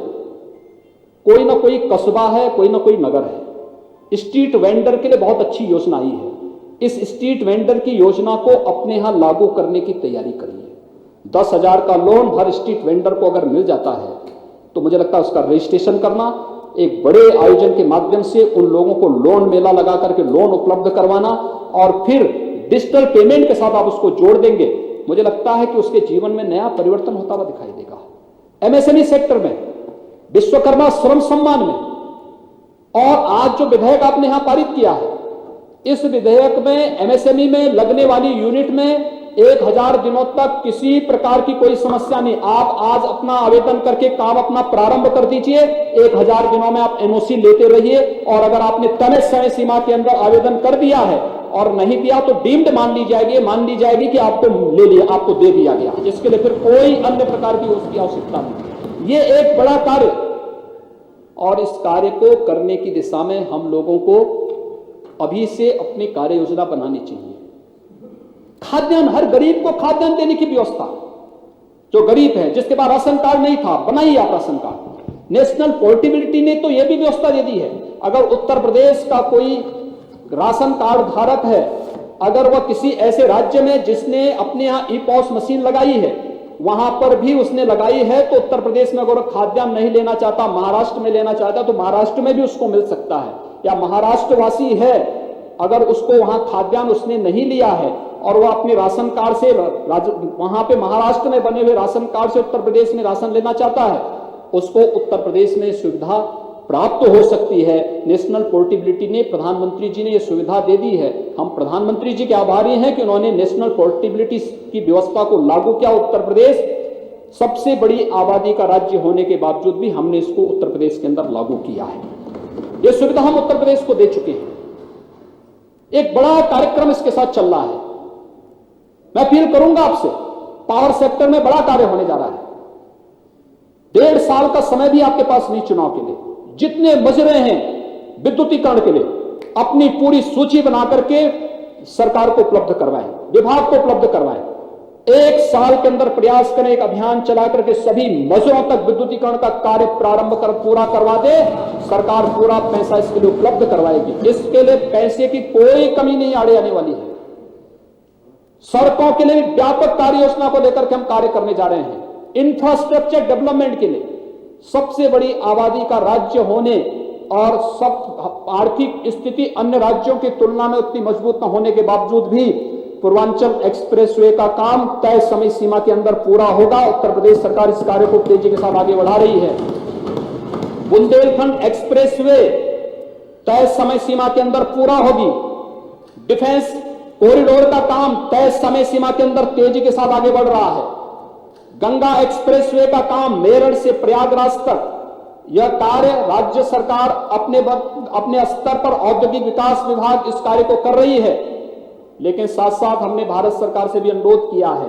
कोई ना कोई कस्बा है, कोई ना कोई नगर है। स्ट्रीट वेंडर के लिए बहुत अच्छी योजना आई है। इस स्ट्रीट वेंडर की योजना को अपने यहां लागू करने की तैयारी करिए। 10,000 का लोन हर स्ट्रीट वेंडर को अगर मिल जाता है तो मुझे लगता है उसका रजिस्ट्रेशन करना, एक बड़े आयोजन के माध्यम से उन लोगों को लोन मेला लगा करके लोन उपलब्ध करवाना और फिर डिजिटल पेमेंट के साथ आप उसको जोड़ देंगे, मुझे लगता है कि उसके जीवन में नया परिवर्तन होता हुआ दिखाई देगा। एमएसएमई सेक्टर में, विश्वकर्मा श्रम सम्मान में, और आज जो विधेयक आपने यहां पारित किया है, इस विधेयक में एमएसएमई में लगने वाली यूनिट में 1000 दिनों तक किसी प्रकार की कोई समस्या नहीं। आप आज अपना आवेदन करके काम अपना प्रारंभ कर दीजिए, 1000 दिनों में आप एनओसी लेते रहिए, और अगर आपने तय समय सीमा के अंदर आवेदन कर दिया है और नहीं दिया तो डीम्ड मान ली जाएगी कि आपको ले लिया, आपको दे दिया गया। इसके लिए फिर कोई अन्य प्रकार की उसकी आवश्यकता नहीं। ये एक बड़ा कार्य, और इस कार्य को करने की दिशा में हम लोगों को अभी से अपनी कार्य योजना बनानी चाहिए। खाद्यान्न, हर गरीब को खाद्यान्न देने की व्यवस्था, जो गरीब है जिसके पास राशन कार्ड नहीं था, बनाइए आप राशन कार्ड। नेशनल पोर्टेबिलिटी ने तो यह भी व्यवस्था दे दी है, अगर उत्तर प्रदेश का कोई राशन कार्ड धारक है, अगर वह किसी ऐसे राज्य में जिसने अपने यहां ई-पॉस मशीन लगाई है, वहां पर भी उसने लगाई है, तो उत्तर प्रदेश में अगर खाद्यान्न नहीं लेना चाहता, महाराष्ट्र में लेना चाहता, तो महाराष्ट्र में भी उसको मिल सकता है। या महाराष्ट्रवासी है, अगर उसको वहां खाद्यान्न उसने नहीं लिया है और वह अपने राशन कार्ड से वहां पे महाराष्ट्र में बने हुए राशन कार्ड से उत्तर प्रदेश में राशन लेना चाहता है, उसको उत्तर प्रदेश में सुविधा प्राप्त हो सकती है। नेशनल पोर्टेबिलिटी ने, प्रधानमंत्री जी ने यह सुविधा दे दी है। हम प्रधानमंत्री जी के आभारी हैं कि उन्होंने नेशनल पोर्टेबिलिटी की व्यवस्था को लागू किया। उत्तर प्रदेश सबसे बड़ी आबादी का राज्य होने के बावजूद भी हमने इसको उत्तर प्रदेश के अंदर लागू किया है। यह सुविधा हम उत्तर प्रदेश को दे चुके हैं। एक बड़ा कार्यक्रम इसके साथ चल रहा है। मैं अपील करूंगा आपसे, पावर सेक्टर में बड़ा कार्य होने जा रहा है। 1.5 साल का समय भी आपके पास नहीं चुनाव के लिए। जितने मजरे हैं विद्युतीकरण के लिए, अपनी पूरी सूची बना करके सरकार को उपलब्ध करवाएं, विभाग को उपलब्ध करवाएं। 1 साल के अंदर प्रयास करें, एक अभियान चला करके सभी मजरों तक विद्युतीकरण का कार्य प्रारंभ कर पूरा करवा दे। सरकार पूरा पैसा इसके लिए उपलब्ध करवाएगी। इसके लिए पैसे की कोई कमी नहीं आड़े आने वाली है। सड़कों के लिए व्यापक कार्य योजना को लेकर के हम कार्य करने जा रहे हैं। इंफ्रास्ट्रक्चर डेवलपमेंट के लिए, सबसे बड़ी आबादी का राज्य होने और सब आर्थिक स्थिति अन्य राज्यों की तुलना में उतनी मजबूत न होने के बावजूद भी पूर्वांचल एक्सप्रेसवे का काम तय समय सीमा के अंदर पूरा होगा। उत्तर प्रदेश सरकार इस कार्य को तेजी के साथ आगे बढ़ा रही है। बुंदेलखंड एक्सप्रेसवे तय समय सीमा के अंदर पूरा होगी। डिफेंस कॉरिडोर का काम तय समय सीमा के अंदर तेजी के साथ आगे बढ़ रहा है। गंगा एक्सप्रेसवे का काम मेरठ से प्रयागराज तक, यह कार्य राज्य सरकार अपने स्तर पर औद्योगिक विकास विभाग इस कार्य को कर रही है। लेकिन साथ साथ हमने भारत सरकार से भी अनुरोध किया है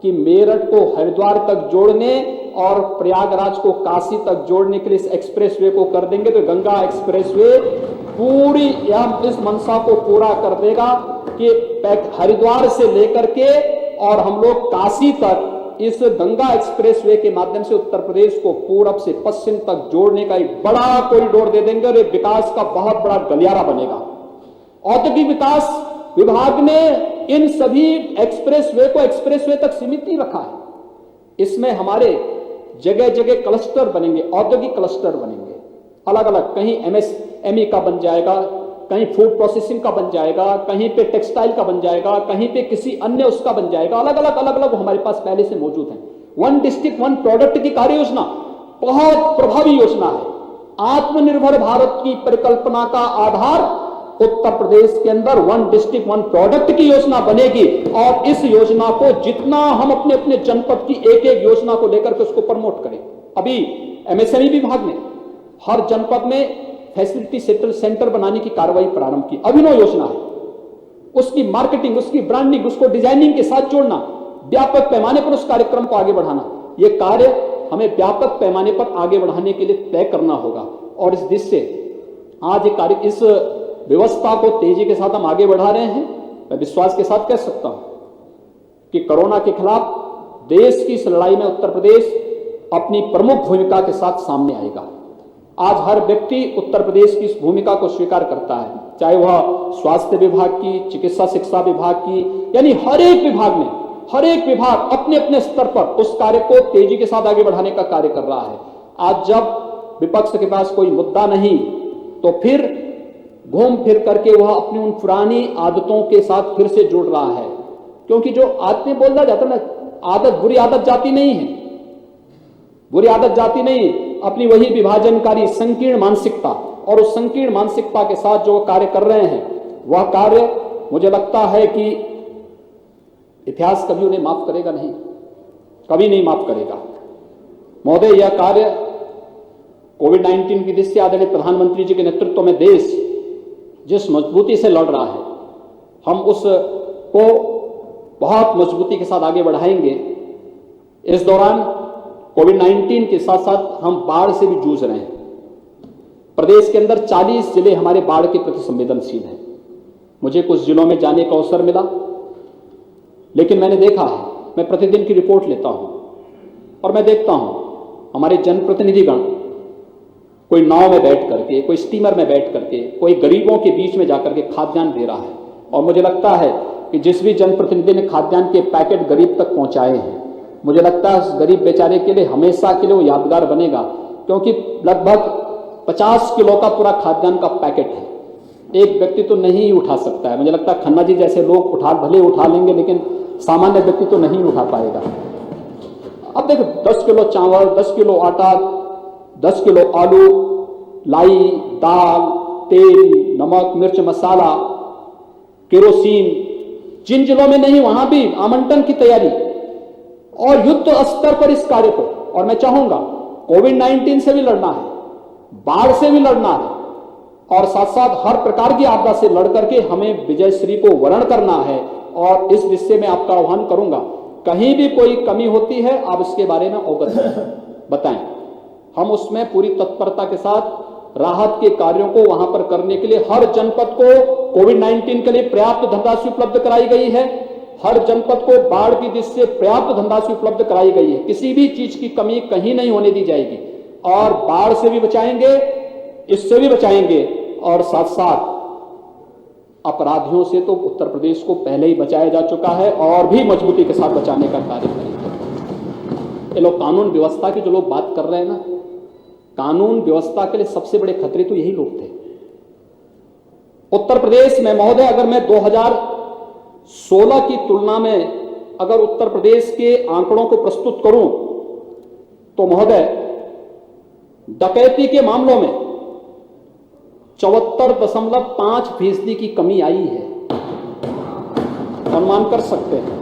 कि मेरठ को हरिद्वार तक जोड़ने और प्रयागराज को काशी तक जोड़ने के लिए इस एक्सप्रेसवे को कर देंगे तो गंगा एक्सप्रेसवे पूरी इस मंशा को पूरा कर देगा कि हरिद्वार से लेकर के और हम लोग काशी तक इस गंगा एक्सप्रेसवे के माध्यम से उत्तर प्रदेश को पूरब से पश्चिम तक जोड़ने का एक बड़ा कॉरिडोर दे देंगे और एक विकास का बहुत बड़ा गलियारा बनेगा। औद्योगिक विकास विभाग ने इन सभी एक्सप्रेसवे को एक्सप्रेसवे तक सीमित नहीं रखा है। इसमें हमारे जगह जगह क्लस्टर बनेंगे, औद्योगिक क्लस्टर बनेंगे अलग अलग। कहीं एमएसएमई का बन जाएगा, कहीं फूड प्रोसेसिंग का बन जाएगा, कहीं पे टेक्सटाइल का बन जाएगा, कहीं पे किसी अन्य उसका बन जाएगा। अलग अलग हमारे पास पहले से मौजूद हैं। वन डिस्ट्रिक्ट वन प्रोडक्ट की कार्य योजना बहुत प्रभावी योजना है। आत्मनिर्भर भारत की परिकल्पना का आधार उत्तर प्रदेश के अंदर वन डिस्ट्रिक्ट वन प्रोडक्ट की योजना बनेगी और इस योजना को जितना हम अपने अपने जनपद की एक एक योजना को लेकर के उसको प्रमोट करें। अभी एमएसएमई विभाग ने हर जनपद में फैसिलिटी सेंटर बनाने की कार्रवाई प्रारंभ की। अभिनव योजना है। उसकी मार्केटिंग, उसकी ब्रांडिंग, उसको डिजाइनिंग के साथ जोड़ना, व्यापक पैमाने पर उस कार्यक्रम को आगे बढ़ाना, यह कार्य हमें व्यापक पैमाने पर आगे बढ़ाने के लिए तय करना होगा। और इस दृष्टि से आज एक कार्य, इस व्यवस्था को तेजी के साथ हम आगे बढ़ा रहे हैं। मैं विश्वास के साथ कह सकता हूं कि कोरोना के खिलाफ देश की इस लड़ाई में उत्तर प्रदेश अपनी प्रमुख भूमिका के साथ सामने आएगा। आज हर व्यक्ति उत्तर प्रदेश की इस भूमिका को स्वीकार करता है, चाहे वह स्वास्थ्य विभाग की, चिकित्सा शिक्षा विभाग की, यानी हर एक विभाग में हर एक विभाग अपने अपने स्तर पर उस कार्य को तेजी के साथ आगे बढ़ाने का कार्य कर रहा है। आज जब विपक्ष के पास कोई मुद्दा नहीं तो फिर घूम फिर करके वह अपनी उन पुरानी आदतों के साथ फिर से जुड़ रहा है, क्योंकि जो आदतें बोला जाता है ना, आदत बुरी आदत जाती नहीं है, बुरी आदत जाती नहीं, अपनी वही विभाजनकारी संकीर्ण मानसिकता, और उस संकीर्ण मानसिकता के साथ जो कार्य कर रहे हैं वह कार्य मुझे लगता है कि इतिहास कभी उन्हें माफ करेगा नहीं, कभी नहीं माफ करेगा। महोदय, यह कार्य कोविड-19 की दृष्टि से आदरणीय प्रधानमंत्री जी के नेतृत्व में देश जिस मजबूती से लड़ रहा है, हम उसको बहुत मजबूती के साथ आगे बढ़ाएंगे। इस दौरान कोविड-19 के साथ साथ हम बाढ़ से भी जूझ रहे हैं। प्रदेश के अंदर 40 जिले हमारे बाढ़ के प्रति संवेदनशील हैं। मुझे कुछ जिलों में जाने का अवसर मिला, लेकिन मैंने देखा है, मैं प्रतिदिन की रिपोर्ट लेता हूं और मैं देखता हूं हमारे जनप्रतिनिधिगण कोई नाव में बैठ करके, कोई स्टीमर में बैठ करके, कोई गरीबों के बीच में जाकर के खाद्यान्न दे रहा है। और मुझे लगता है कि जिस भी जनप्रतिनिधि ने खाद्यान्न के पैकेट गरीब तक पहुंचाए हैं, मुझे लगता है उस गरीब बेचारे के लिए हमेशा के लिए वो यादगार बनेगा, क्योंकि लगभग 50 किलो का पूरा खाद्यान्न का पैकेट है। एक व्यक्ति तो नहीं उठा सकता है। मुझे लगता है खन्ना जी जैसे लोग भले उठा लेंगे, लेकिन सामान्य व्यक्ति तो नहीं उठा पाएगा। अब देखो, 10 किलो चावल, 10 किलो आटा, 10 किलो आलू, लाई, दाल, तेल, नमक, मिर्च, मसाला, केरोसिन, जिन जिलों में नहीं वहां भी आवंटन की तैयारी और युद्ध स्तर पर इस कार्य को। और मैं चाहूंगा कोविड-19 से भी लड़ना है, बाढ़ से भी लड़ना है, और साथ साथ हर प्रकार की आपदा से लड़ करके हमें विजयश्री को वर्ण करना है। और इस विषय में आपका आह्वान करूंगा, कहीं भी कोई कमी होती है आप इसके बारे में अवगत बताएं। हम उसमें पूरी तत्परता के साथ राहत के कार्यों को वहां पर करने के लिए हर जनपद को कोविड-19 के लिए पर्याप्त धनराशि उपलब्ध कराई गई है। हर जनपद को बाढ़ की दृष्टि से पर्याप्त धनराशि उपलब्ध कराई गई है। किसी भी चीज की कमी कहीं नहीं होने दी जाएगी। और बाढ़ से भी बचाएंगे, इससे भी बचाएंगे, और साथ साथ अपराधियों से तो उत्तर प्रदेश को पहले ही बचाया जा चुका है और भी मजबूती के साथ बचाने का कार्य करेंगे। ये लोग कानून व्यवस्था की जो लोग बात कर रहे हैं ना, कानून व्यवस्था के लिए सबसे बड़े खतरे तो यही लोग थे। उत्तर प्रदेश में महोदय, अगर मैं 2016 की तुलना में अगर उत्तर प्रदेश के आंकड़ों को प्रस्तुत करूं तो महोदय, डकैती के मामलों में 74.5% की कमी आई है, अनुमान कर सकते हैं।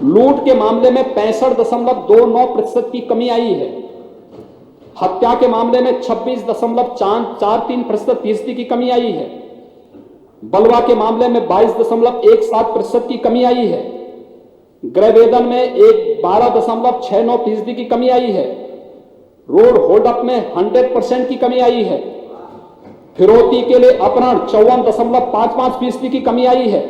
लूट के मामले में 65.29% की कमी आई है। हत्या के मामले में 26.43% की कमी आई है। बलवा के मामले में 22.17% की कमी आई है। गृह वेदन में 12.69% की कमी आई है। रोड होल्डअप में 100% की कमी आई है। फिरौती के लिए अपहरण 54.55% की कमी आई है।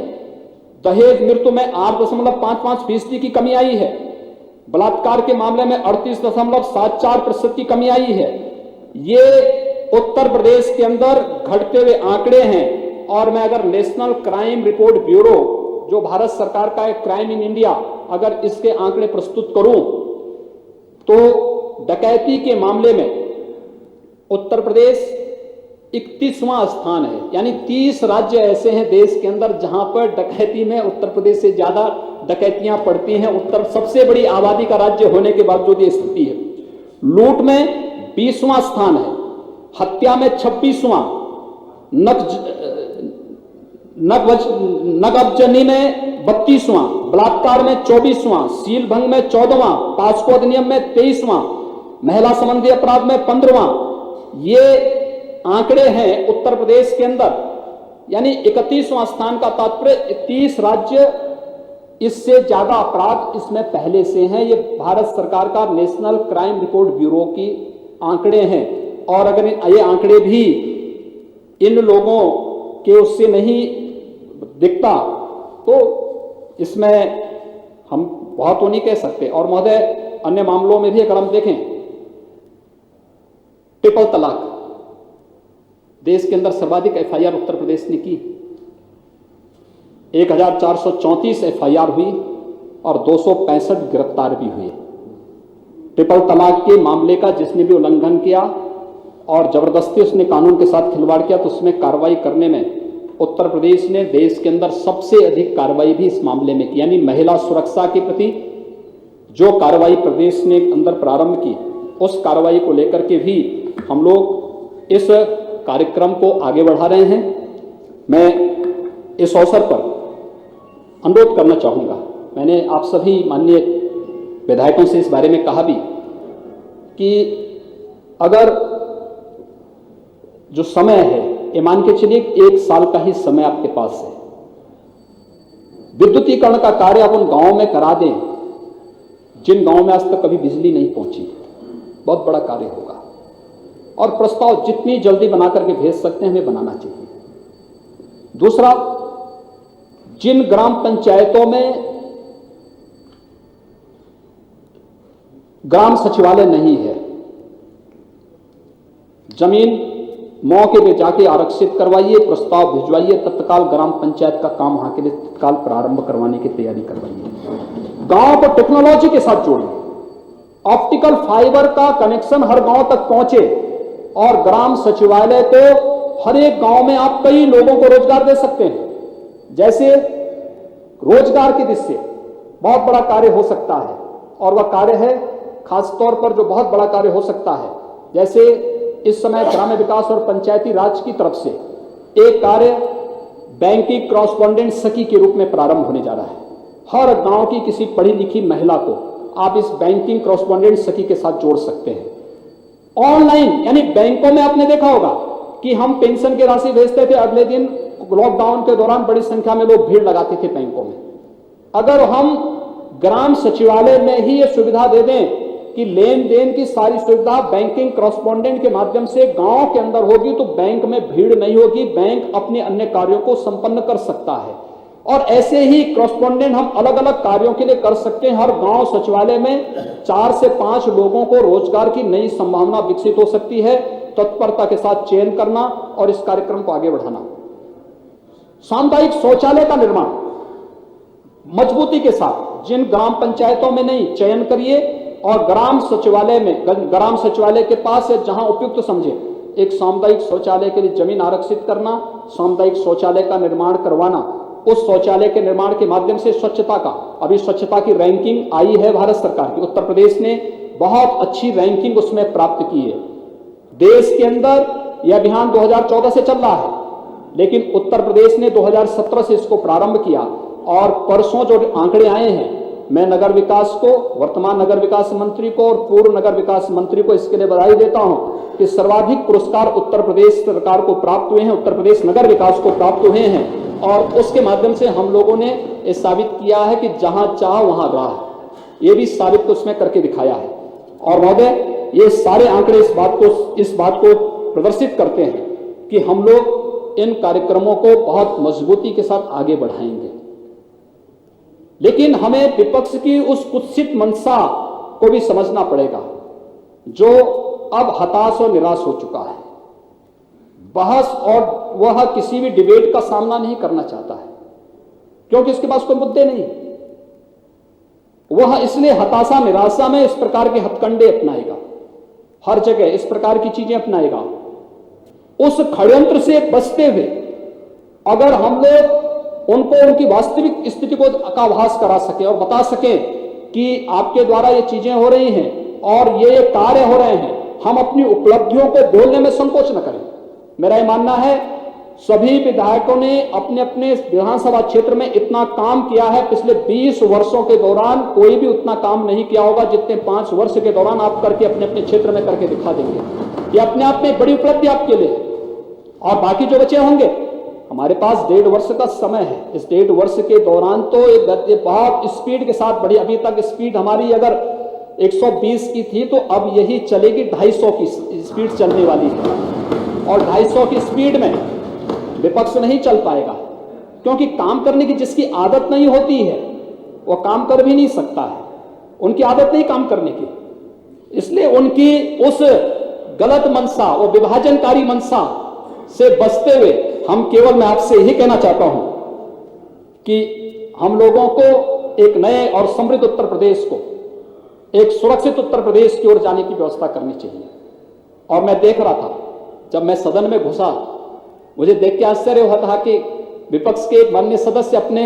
दहेज मृत्यु में 8.55% की कमी आई है। बलात्कार के मामले में 38.74% की कमी आई है। ये उत्तर प्रदेश के अंदर घटते हुए आंकड़े हैं। और मैं अगर नेशनल क्राइम रिपोर्ट ब्यूरो, जो भारत सरकार का है, क्राइम इन इंडिया, अगर इसके आंकड़े प्रस्तुत करूं तो डकैती के मामले में उत्तर प्रदेश 31वां स्थान है। यानी 30 राज्य ऐसे हैं देश के अंदर जहां पर डकैती में उत्तर प्रदेश से ज्यादा डकैतियां पड़ती हैं। उत्तर सबसे बड़ी आबादी का राज्य होने के बावजूद ये स्थिति है। लूट में 20वां स्थान है, हत्या में 26वां, नगबजनी में 32वां, बलात्कार में 24वां, सील भंग में 14वां, पॉक्सो अधिनियम में 23वां, महिला संबंधी अपराध में 15वां। ये आंकड़े हैं उत्तर प्रदेश के अंदर, यानी 31वां स्थान का तात्पर्य 30 राज्य इससे ज्यादा अपराध इसमें पहले से हैं। ये भारत सरकार का नेशनल क्राइम रिकॉर्ड ब्यूरो की आंकड़े हैं। और अगर ये आंकड़े भी इन लोगों के उससे नहीं दिखता तो इसमें हम बहुत तो नहीं कह सकते। और महोदय, अन्य मामलों में भी अगर हम देखें, ट्रिपल तलाक, देश के अंदर सर्वाधिक एफआईआर उत्तर प्रदेश ने की। 1434 एफआईआर हुई और 265 गिरफ्तार भी हुए। ट्रिपल तलाक के मामले का जिसने भी उल्लंघन किया और जबरदस्ती उसने कानून के साथ खिलवाड़ किया तो उसमें कार्रवाई करने में उत्तर प्रदेश ने देश के अंदर सबसे अधिक कार्रवाई भी इस मामले में की। यानी महिला सुरक्षा के प्रति जो कार्रवाई प्रदेश ने अंदर प्रारंभ की, उस कार्रवाई को लेकर के भी हम लोग इस कार्यक्रम को आगे बढ़ा रहे हैं। मैं इस अवसर पर अनुरोध करना चाहूंगा, मैंने आप सभी माननीय विधायकों से इस बारे में कहा भी कि अगर जो समय है, ये मान के चलिए 1 साल का ही समय आपके पास है, विद्युतीकरण का कार्य आप उन गांवों में करा दें जिन गांवों में आज तक कभी बिजली नहीं पहुंची। बहुत बड़ा कार्य होगा और प्रस्ताव जितनी जल्दी बना करके भेज सकते हैं हमें बनाना चाहिए। दूसरा, जिन ग्राम पंचायतों में ग्राम सचिवालय नहीं है, जमीन मौके पे जाके आरक्षित करवाइए, प्रस्ताव भिजवाइए, तत्काल ग्राम पंचायत का काम वहां के लिए तत्काल प्रारंभ करवाने की तैयारी करवाइए। गांव को टेक्नोलॉजी के साथ जोड़िए, ऑप्टिकल फाइबर का कनेक्शन हर गांव तक पहुंचे और ग्राम सचिवालय को हर एक गांव में आप कई लोगों को रोजगार दे सकते हैं। जैसे रोजगार की दृष्टि से बहुत बड़ा कार्य हो सकता है और वह कार्य है खासतौर पर जो बहुत बड़ा कार्य हो सकता है, जैसे इस समय ग्राम्य विकास और पंचायती राज की तरफ से एक कार्य बैंकिंग क्रॉसपॉन्डेंट सखी के रूप में प्रारंभ होने जा रहा है। हर गांव की किसी पढ़ी लिखी महिला को आप इस बैंकिंग क्रॉसपॉन्डेंट सखी के साथ जोड़ सकते हैं। ऑनलाइन, यानी बैंकों में आपने देखा होगा कि हम पेंशन की राशि भेजते थे, अगले दिन लॉकडाउन के दौरान बड़ी संख्या में लोग भीड़ लगाते थे बैंकों में। अगर हम ग्राम सचिवालय में ही ये सुविधा दे दें कि लेन देन की सारी सुविधा बैंकिंग क्रॉसपॉन्डेंट के माध्यम से गांव के अंदर होगी तो बैंक में भीड़ नहीं होगी, बैंक अपने अन्य कार्यों को संपन्न कर सकता है। और ऐसे ही क्रॉसपॉन्डेंट हम अलग अलग कार्यों के लिए कर सकते हैं। हर गांव सचिवालय में 4 से 5 लोगों को रोजगार की नई संभावना विकसित हो सकती है। तत्परता के साथ चयन करना और इस कार्यक्रम को आगे बढ़ाना। सामुदायिक शौचालय का निर्माण मजबूती के साथ जिन ग्राम पंचायतों में नहीं, चयन करिए और ग्राम सचिवालय में, ग्राम सचिवालय के पास है जहां उपयुक्त समझे, एक सामुदायिक शौचालय के लिए जमीन आरक्षित करना, सामुदायिक शौचालय का निर्माण करवाना। उस शौचालय के निर्माण के माध्यम से स्वच्छता का, अभी स्वच्छता की रैंकिंग आई है भारत सरकार की, उत्तर प्रदेश ने बहुत अच्छी रैंकिंग उसमें प्राप्त की है। देश के अंदर यह अभियान 2014 से चल रहा है, लेकिन उत्तर प्रदेश ने 2017 से इसको प्रारंभ किया और परसों जो आंकड़े आए हैं, मैं नगर विकास को, वर्तमान नगर विकास मंत्री को और पूर्व नगर विकास मंत्री को इसके लिए बधाई देता हूं कि सर्वाधिक पुरस्कार उत्तर प्रदेश सरकार को प्राप्त हुए हैं, उत्तर प्रदेश नगर विकास को प्राप्त हुए हैं। और उसके माध्यम से हम लोगों ने ये साबित किया है कि जहां चाह वहां राह, ये भी साबित को उसमें करके दिखाया है। और महोदय, ये सारे आंकड़े इस बात को प्रदर्शित करते हैं कि हम लोग इन कार्यक्रमों को बहुत मजबूती के साथ आगे बढ़ाएंगे। लेकिन हमें विपक्ष की उस कुत्सित मंशा को भी समझना पड़ेगा जो अब हताश और निराश हो चुका है। बहस और वह किसी भी डिबेट का सामना नहीं करना चाहता है क्योंकि उसके पास कोई मुद्दे नहीं। वह इसलिए हताशा निराशा में इस प्रकार के हथकंडे अपनाएगा, हर जगह इस प्रकार की चीजें अपनाएगा। उस षड्यंत्र से बचते हुए अगर हम लोग उनको उनकी वास्तविक स्थिति को का आभास करा सके और बता सके कि आपके द्वारा ये चीजें हो रही हैं और ये कार्य हो रहे हैं। हम अपनी उपलब्धियों को बोलने में संकोच न करें। मेरा ये मानना है सभी विधायकों ने अपने अपने विधानसभा क्षेत्र में इतना काम किया है, पिछले 20 वर्षों के दौरान कोई भी उतना काम नहीं किया होगा जितने 5 वर्ष के दौरान आप करके अपने अपने क्षेत्र में करके दिखा देंगे। ये अपने आप में बड़ी उपलब्धि आपके लिए। और बाकी जो बचे होंगे, हमारे पास 1.5 वर्ष का समय है। इस 1.5 वर्ष के दौरान तो ये बहुत स्पीड के साथ बढ़ी। अभी तक स्पीड हमारी अगर 120 की थी तो अब यही चलेगी 250 की स्पीड चलने वाली है। और 250 की स्पीड में विपक्ष नहीं चल पाएगा, क्योंकि काम करने की जिसकी आदत नहीं होती है वो काम कर भी नहीं सकता है। उनकी आदत नहीं काम करने की, इसलिए उनकी उस गलत मंशा, वो विभाजनकारी मंशा से बचते हुए हम केवल, मैं आपसे यही कहना चाहता हूं कि हम लोगों को एक नए और समृद्ध उत्तर प्रदेश को, एक सुरक्षित उत्तर प्रदेश की ओर जाने की व्यवस्था करनी चाहिए। और मैं देख रहा था, जब मैं सदन में घुसा, मुझे देख के आश्चर्य हुआ था कि विपक्ष के एक माननीय सदस्य अपने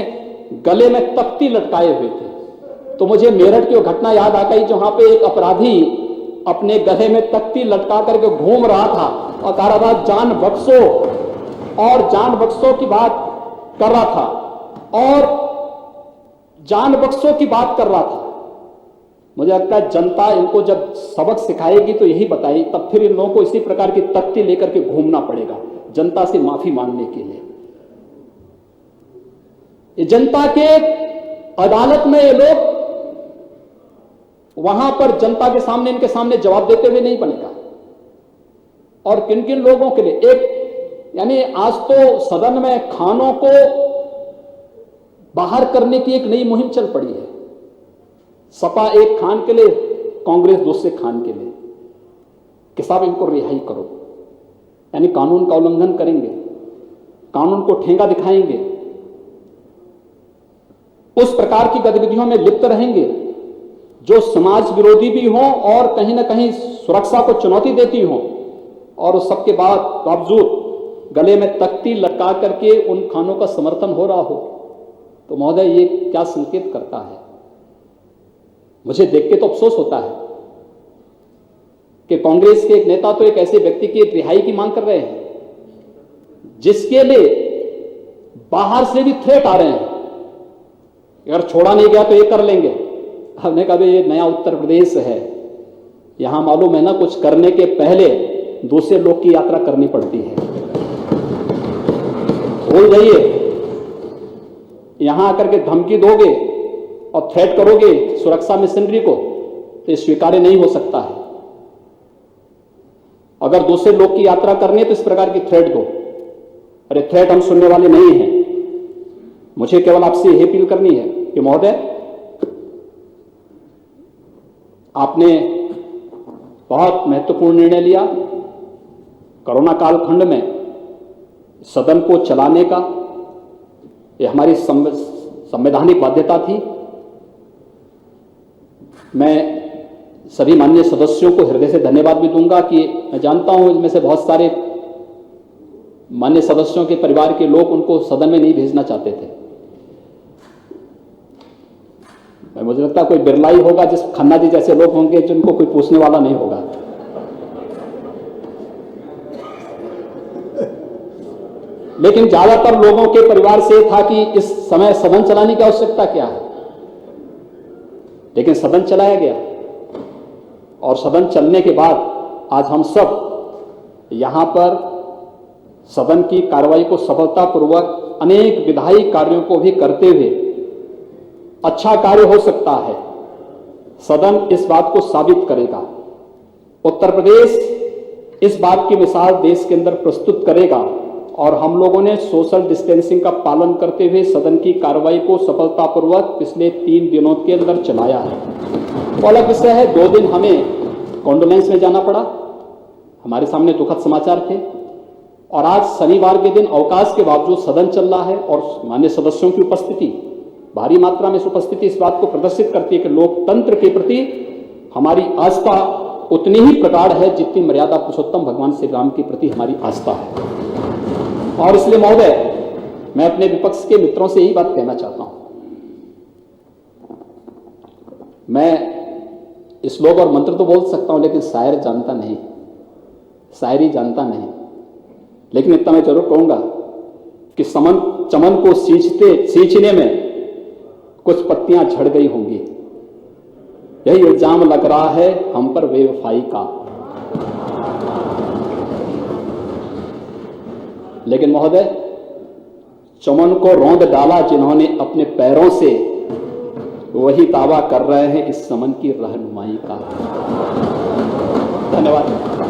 गले में तख्ती लटकाए हुए थे। तो मुझे मेरठ की घटना याद आ गई, जहां पे एक अपराधी अपने गले में तख्ती लटका करके घूम रहा था और कह रहा था जान बख्शो, और जान बख्शो की बात कर रहा था, और जान बख्शो की बात कर रहा था। मुझे लगता है जनता इनको जब सबक सिखाएगी तो यही बताएगी, तब फिर इन लोगों को इसी प्रकार की तख्ती लेकर के घूमना पड़ेगा जनता से माफी मांगने के लिए। ये जनता के अदालत में ये लोग वहां पर जनता के सामने, इनके सामने जवाब देते हुए नहीं बनेगा। और किन किन लोगों के लिए, एक यानी आज तो सदन में खानों को बाहर करने की एक नई मुहिम चल पड़ी है। सपा एक खान के लिए, कांग्रेस दूसरे खान के लिए, कि साहब इनको रिहाई करो, यानी कानून का उल्लंघन करेंगे, कानून को ठेंगा दिखाएंगे, उस प्रकार की गतिविधियों में लिप्त रहेंगे जो समाज विरोधी भी हों और कहीं ना कहीं सुरक्षा को चुनौती देती हों, और उस सबके बावजूद गले में तख्ती लटका करके उन खानों का समर्थन हो रहा हो, तो महोदय ये क्या संकेत करता है? मुझे देख के तो अफसोस होता है कि कांग्रेस के एक नेता तो एक ऐसे व्यक्ति की रिहाई की मांग कर रहे हैं जिसके लिए बाहर से भी थ्रेट आ रहे हैं, अगर छोड़ा नहीं गया तो ये कर लेंगे। हमने कहा ये नया उत्तर प्रदेश है, यहां मालूम है ना, कुछ करने के पहले दूसरे लोग की यात्रा करनी पड़ती है। भूल जाइए, यहां आकर के धमकी दोगे और थ्रेट करोगे सुरक्षा मशीनरी को, तो ये स्वीकार्य नहीं हो सकता है। अगर दूसरे लोग की यात्रा करनी है तो इस प्रकार की थ्रेट दो। अरे थ्रेट हम सुनने वाले नहीं हैं। मुझे केवल आपसे यह अपील करनी है कि महोदय, आपने बहुत महत्वपूर्ण निर्णय लिया। कोरोना कालखंड में सदन को चलाने का यह हमारी संवैधानिक बाध्यता थी। मैं सभी माननीय सदस्यों को हृदय से धन्यवाद भी दूंगा कि मैं जानता हूं इनमें से बहुत सारे माननीय सदस्यों के परिवार के लोग उनको सदन में नहीं भेजना चाहते थे। मुझे लगता है कोई बिरला ही होगा, जिस खन्ना जी जैसे लोग होंगे जिनको कोई पूछने वाला नहीं होगा। लेकिन ज्यादातर लोगों के परिवार से था कि इस समय सदन चलाने की आवश्यकता क्या है। लेकिन सदन चलाया गया, और सदन चलने के बाद आज हम सब यहां पर सदन की कार्रवाई को सफलतापूर्वक अनेक विधायी कार्यों को भी करते हुए अच्छा कार्य हो सकता है। सदन इस बात को साबित करेगा। उत्तर प्रदेश इस बात की मिसाल देश के अंदर प्रस्तुत करेगा, और हम लोगों ने सोशल डिस्टेंसिंग का पालन करते हुए सदन की कार्रवाई को सफलतापूर्वक पिछले 3 दिनों के अंदर चलाया है। तो अलग विषय है, 2 दिन हमें कॉन्डोलेंस में जाना पड़ा, हमारे सामने दुखद समाचार थे, और आज शनिवार के दिन अवकाश के बावजूद सदन चल रहा है। और माननीय सदस्यों की उपस्थिति, भारी मात्रा में उपस्थिति इस बात को प्रदर्शित करती है कि लोकतंत्र के प्रति हमारी आस्था उतनी ही प्रगाढ़ है जितनी मर्यादा पुरुषोत्तम भगवान श्री राम के प्रति हमारी आस्था है। और इसलिए महोदय, मैं अपने विपक्ष के मित्रों से यही बात कहना चाहता हूं। मैं श्लोक और मंत्र तो बोल सकता हूं, लेकिन शायर जानता नहीं, शायरी जानता नहीं। लेकिन इतना मैं जरूर कहूंगा कि चमन को सींचने में कुछ पत्तियां झड़ गई होंगी। यही इल्जाम लग रहा है हम पर बेवफाई का। लेकिन महोदय, चमन को रौंद डाला जिन्होंने अपने पैरों से, वही दावा कर रहे हैं इस चमन की रहनुमाई का। धन्यवाद।